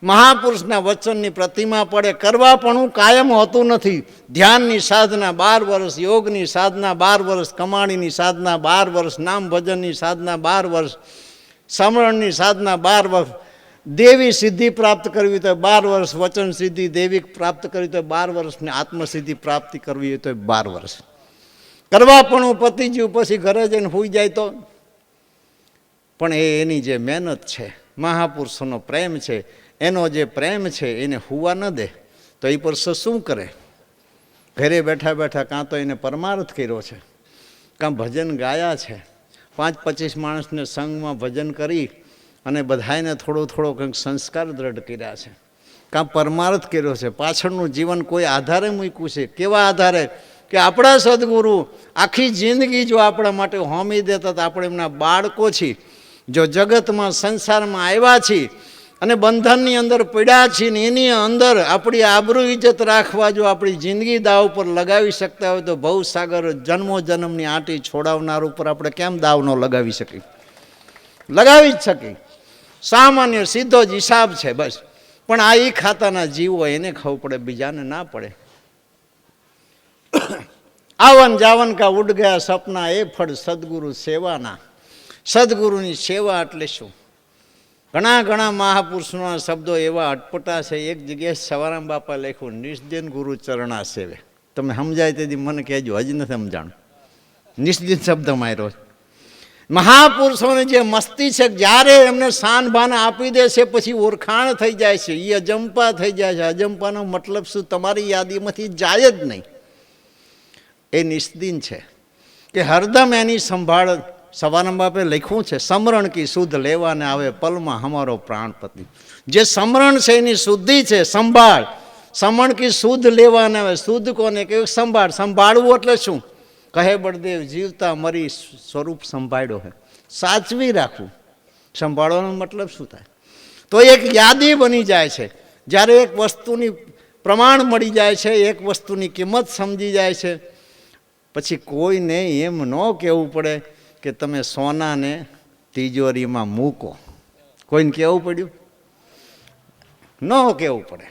મહાપુરુષના વચનની પ્રતિમા પડે. કરવા પણ કાયમ હોતું નથી. ધ્યાનની સાધના 12 વર્ષ, યોગની સાધના 12 વર્ષ, કમાણીની સાધના 12 વર્ષ, નામ ભજનની સાધના 12 વર્ષ, સમરણની સાધના 12 વર્ષ, દેવી સિદ્ધિ પ્રાપ્ત કરવી તો 12 વર્ષ, વચન સિદ્ધિ દેવી પ્રાપ્ત કરવી તો 12 વર્ષ, ને આત્મસિદ્ધિ પ્રાપ્તિ કરવી હોય તો 12 વર્ષ. કરવા પણ પતી ગયું, પછી ઘરે જઈને સૂઈ જાય તો. પણ એની જે મહેનત છે, મહાપુરુષોનો પ્રેમ છે, એનો જે પ્રેમ છે એને હુવા ન દે. તો એ પુરુષો શું કરે? ઘરે બેઠા બેઠા કાં તો એને પરમાર્થ કર્યો છે, કાં ભજન ગાયા છે, 5-25 માણસને સંઘમાં ભજન કરી અને બધાને થોડો કંઈક સંસ્કાર દ્રઢ કર્યા છે, કાં પરમાર્થ કર્યો છે. પાછળનું જીવન કોઈ આધારે મૂક્યું છે. કેવા આધારે? કે આપણા સદગુરુ આખી જિંદગી જો આપણા માટે હોમી દેતા હતા. આપણે એમના બાળકો છીએ. જો જગતમાં સંસારમાં આવ્યા છીએ અને બંધનની અંદર પડ્યા છીએ, ને એની અંદર આપણી આબરૂ ઇજ્જત રાખવા જો આપણી જિંદગી દાવ ઉપર લગાવી શકતા હોય, તો ભવસાગર જન્મો જન્મની આંટી છોડાવનાર ઉપર આપણે કેમ દાવ ન લગાવી શકીએ? લગાવી જ શકીએ. સામાન્ય સીધો જ હિસાબ છે બસ. પણ આ એ ખાતાના જીવ હોય એને ખબર પડે, બીજાને ના પડે. આવન જાવન કા ઉડ ગયા સપના, એ ફળ સદગુરુ સેવાના. સદગુરુની સેવા એટલે શું? ઘણા ઘણા મહાપુરુષોના શબ્દો એવા અટપટા છે. એક જગ્યાએ સવારામ બાપા લખ્યું, નિષ્દિન ગુરુ ચરણા સેવે. તમે સમજાય તેથી મને કહેજો, હજી નથી સમજાણું. નિષ્દિન શબ્દ માર્યો. મહાપુરુષોની જે મસ્તી છે, જ્યારે એમને શાન ભાન આપી દે છે પછી ઓળખાણ થઈ જાય છે. એ અજંપા થઈ જાય છે. અજંપાનો મતલબ શું? તમારી યાદીમાંથી જાય જ નહીં. એ નિષ્દિન છે કે હરદમ એની સંભાળ. સવારામ બાપે લખ્યું છે, સમરણ કી શુદ્ધ લેવાને આવે પલમાં હમારો પ્રાણપતિ. જે સમરણ છે એની શુદ્ધિ છે, સંભાળ. સમણ કી શુદ્ધ લેવાને આવે. શુદ્ધ કોને કે સંભાળ. સંભાળવું એટલે શું? કહે બળદેવ, જીવતા મરી સ્વરૂપ સંભાળ્યો હે. સાચવી રાખવું. સંભાળવાનો મતલબ શું થાય? તો એક યાદી બની જાય છે. જ્યારે એક વસ્તુની પ્રમાણ મળી જાય છે, એક વસ્તુની કિંમત સમજી જાય છે, પછી કોઈને એમ ન કહેવું પડે કે તમે સોનાને તિજોરીમાં મૂકો. કોઈને કહેવું પડ્યું? ન કહેવું પડે.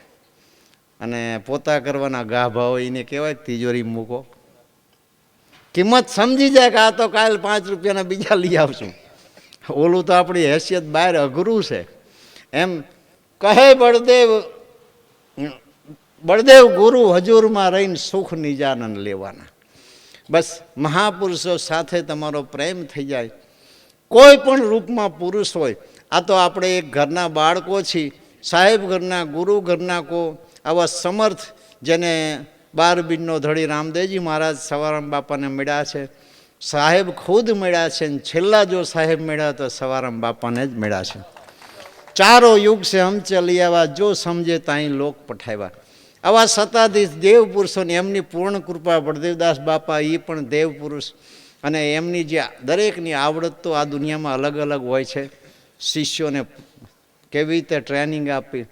અને પોતા કરવાના ગાભા હોય એને કહેવાય તિજોરી મૂકો. કિંમત સમજી જાય કે આ તો કાલ 5 રૂપિયાના બીજા લઈ આવશું. ઓલું તો આપણી હેસિયત બહાર અઘરું છે. એમ કહે બળદેવ, બળદેવ ગુરુ હજુરમાં રહીને સુખ નિજાનંદ લેવાના. બસ મહાપુરુષો સાથે તમારો પ્રેમ થઈ જાય. કોઈ પણ રૂપમાં પુરુષ હોય. આ તો આપણે એક ઘરના બાળકો છીએ, સાહેબ ઘરના, ગુરુ ઘરના કો આવા સમર્થ, જેને 12 બીજનો ધડી રામદેવજી મહારાજ સવારામ બાપાને મળ્યા છે. સાહેબ ખુદ મળ્યા છે. અને છેલ્લા જો સાહેબ મળ્યા તો સવારામ બાપાને જ મળ્યા છે. ચારો યુગ સે હમ ચલી આવ્યા, જો સમજે તાઈ લોક પઠાવ્યા. આવા સત્તાધીશ દેવ પુરુષોની એમની પૂર્ણ કૃપા. બળદેવદાસ બાપા એ પણ દેવ પુરુષ. અને એમની જે દરેકની આવડત તો આ દુનિયામાં અલગ અલગ હોય છે. શિષ્યોને કેવી રીતે ટ્રેનિંગ આપી,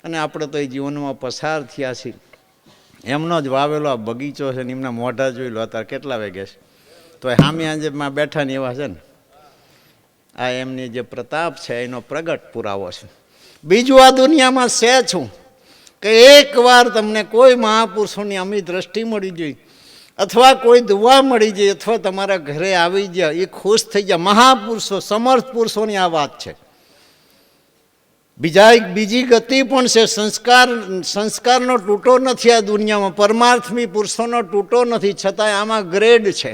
અને આપણે તો એ જીવનમાં પસાર થયા છીએ. એમનો જ વાવેલો આ બગીચો છે ને એમના મોઢા જોઈ લો અત્યારે કેટલા વાગે છે. તો સામે આજે માં બેઠા ને એવા છે ને. આ એમની જે પ્રતાપ છે એનો પ્રગટ પુરાવો છે. બીજું આ દુનિયામાં છે છું કે એકવાર તમને કોઈ મહાપુરુષોની અમી દ્રષ્ટિ મળી જાય, અથવા કોઈ દુઆ મળી જાય, અથવા તમારા ઘરે આવી જાય, એ ખુશ થઈ જાય. મહાપુરુષો, સમર્થ પુરુષોની આ વાત છે. બીજી ગતિ પણ છે. સંસ્કારનો તૂટો નથી આ દુનિયામાં. પરમાર્થમી પુરુષોનો તૂટો નથી. છતાંય આમાં ગ્રેડ છે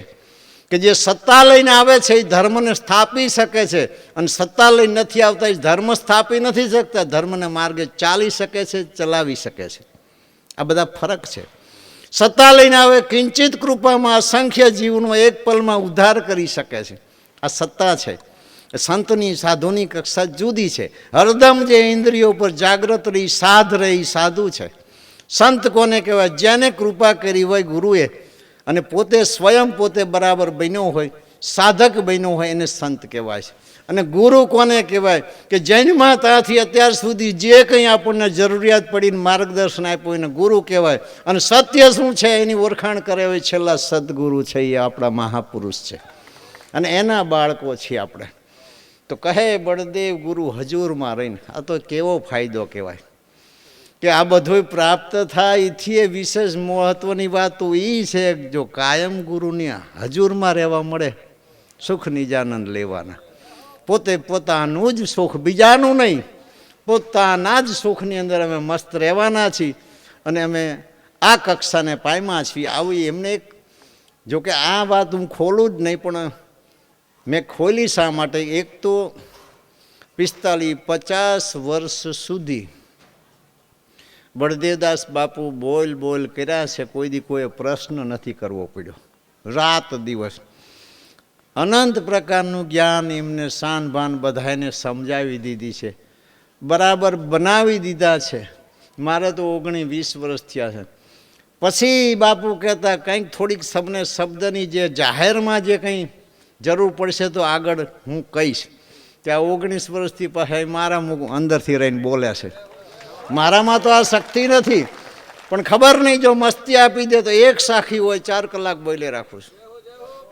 કે જે સત્તા લઈને આવે છે એ ધર્મને સ્થાપી શકે છે, અને સત્તા લઈને નથી આવતા એ ધર્મ સ્થાપી નથી શકતા. ધર્મને માર્ગે ચાલી શકે છે, ચલાવી શકે છે. આ બધા ફરક છે. સત્તા લઈને આવે, કિંચિત કૃપામાં અસંખ્ય જીવનો એક પલમાં ઉદ્ધાર કરી શકે છે. આ સત્તા છે. સંતની, સાધુની કક્ષા જુદી છે. હરદમ જે ઇન્દ્રિયો પર જાગ્રત રહી, સાધ રહી, સાધુ છે. સંત કોને કહેવાય? જેને કૃપા કરી હોય ગુરુએ, અને પોતે સ્વયં પોતે બરાબર બન્યો હોય, સાધક બન્યો હોય, એને સંત કહેવાય છે. અને ગુરુ કોને કહેવાય? કે જૈનમાં ત્યાંથી અત્યાર સુધી જે કંઈ આપણને જરૂરિયાત પડીને માર્ગદર્શન આપ્યું એને ગુરુ કહેવાય. અને સત્ય શું છે એની ઓળખાણ કરે હોય છેલ્લા સદગુરુ છે, એ આપણા મહાપુરુષ છે. અને એના બાળકો છીએ આપણે. તો કહે બળદેવ ગુરુ હજુરમાં રહીને. આ તો કેવો ફાયદો કહેવાય કે આ બધું પ્રાપ્ત થાય. એથી વિશેષ મહત્વની વાત તો એ છે, જો કાયમ ગુરુની હજુરમાં રહેવા મળે, સુખ નિજાનંદ લેવાના. પોતે પોતાનું જ સુખ, બીજાનું નહીં, પોતાના જ સુખની અંદર અમે મસ્ત રહેવાના છીએ. અને અમે આ કક્ષાને પામ્યા છીએ. આવી એમને એક, જોકે આ વાત હું ખોલું જ નહીં, પણ મેં ખોલી શા માટે? એક તો 45-50 વર્ષ સુધી બળદેવદાસ બાપુ બોલ કર્યા છે. કોઈ દી કોઈ પ્રશ્ન નથી કરવો પડ્યો. રાત દિવસ અનંત પ્રકારનું જ્ઞાન એમને શાન ભાન બધાને સમજાવી દીધી છે, બરાબર બનાવી દીધા છે. મારે તો 19-20 વર્ષ થયા છે. પછી બાપુ કહેતા કંઈક થોડીક સબને શબ્દની જે જાહેરમાં જે કંઈ જરૂર પડશે તો આગળ હું કહીશ. ત્યાં 19 વર્ષથી પાછા મારા મુખ અંદરથી રહીને બોલે છે. મારામાં તો આ શક્તિ નથી, પણ ખબર નહીં, જો મસ્તી આપી દે તો એક સાખી હોય 4 કલાક બોલે રાખું છું.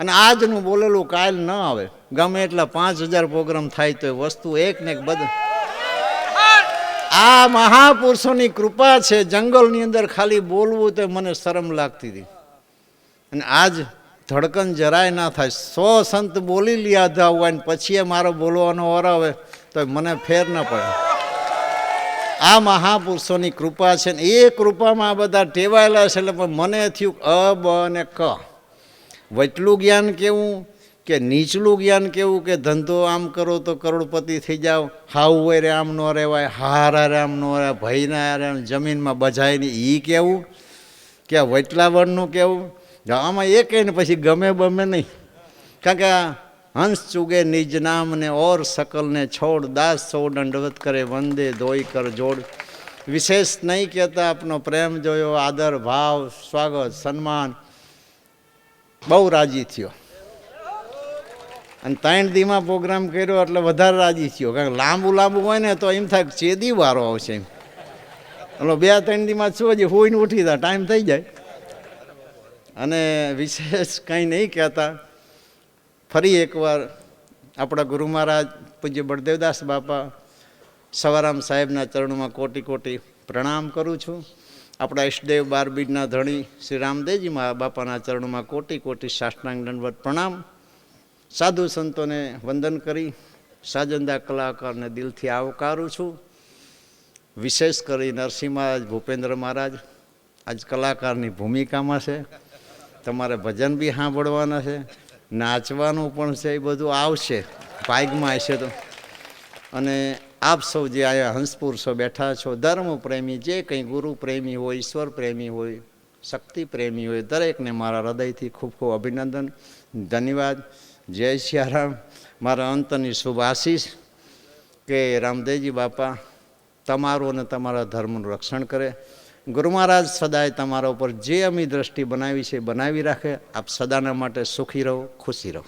અને આજનું બોલેલું કાલ ન આવે. ગમે એટલા 5000 પ્રોગ્રામ થાય તો વસ્તુ એક ને એક બધું. આ મહાપુરુષોની કૃપા છે. જંગલની અંદર ખાલી બોલવું તો મને શરમ લાગતી હતી, અને આજ ધડકન જરાય ના થાય. 100 સંત બોલી લીધા હોય ને પછી મારો બોલવાનો વાર આવે તો મને ફેર ન પડે. આ મહાપુરુષોની કૃપા છે ને એ કૃપામાં આ બધા ટેવાયેલા છે. એટલે પણ મને થયું અ બ અને ક, વચલું જ્ઞાન કેવું કે નીચલું જ્ઞાન કેવું કે ધંધો આમ કરો તો કરોડપતિ થઈ જાઓ, હાવ હોય રે આમ ન રહેવાય, હારા રે આમ ન રહેવાય, ભયના રે જમીનમાં બજાય નહીં, એ કેવું કે વચલાવણનું કેવું. આમાં એ કહે ને પછી ગમે બમે નહીં. કારણ કે હંસ ચૂગે નિજ નામ ને ઓર સકલને છોડ, દાસ સૌ દંડવત કરે વંદે ધોઈ કર જોડ. વિશેષ નહીં કહેતા આપનો પ્રેમ જોયો, આદર ભાવ, સ્વાગત સન્માન, બહુ રાજી થયો. અને 3 દીમાં પ્રોગ્રામ કર્યો એટલે વધારે રાજી થયો. કારણ કે લાંબુ હોય ને તો એમ થાય ચેદી વારો આવશે એમ. એટલે 2-3 દીમાં શું હજી હોઈને ઉઠી જાય, ટાઈમ થઈ જાય. અને વિશેષ કંઈ નહીં કહેતા, ફરી એકવાર આપણા ગુરુ મહારાજ પૂજ્ય બળદેવદાસ બાપા સવારામ સાહેબના ચરણોમાં કોટી કોટી પ્રણામ કરું છું. આપણા ઈષ્ટદેવ 12 બીજના ધણી શ્રી રામદેવજી બાપાના ચરણોમાં કોટી કોટી સાષ્ટાંગ દંડવત પ્રણામ. સાધુ સંતોને વંદન કરી સાજંદા કલાકારને દિલથી આવકારું છું. વિશેષ કરી નરસિંહ મહારાજ, ભૂપેન્દ્ર મહારાજ આજ કલાકારની ભૂમિકામાં છે. તમારે ભજન બી સાંભળવાના છે, નાચવાનું પણ છે, એ બધું આવશે ભાગમાં હશે તો. અને આપ સૌ જે અહીંયા હંસપુરુષો બેઠા છો, ધર્મ પ્રેમી, જે કંઈ ગુરુ પ્રેમી હોય, ઈશ્વર પ્રેમી હોય, શક્તિ પ્રેમી હોય, દરેકને મારા હૃદયથી ખૂબ ખૂબ અભિનંદન, ધન્યવાદ. જય સિયારામ. મારા અંતની શુભ આશીષ કે રામદેવજી બાપા તમારું અને તમારા ધર્મનું રક્ષણ કરે. ગુરુ મહારાજ સદાય તમારા ઉપર જે અમી દ્રષ્ટિ બનાવી છે બનાવી રાખે. આપ સદાના માટે સુખી રહો, ખુશી રહો.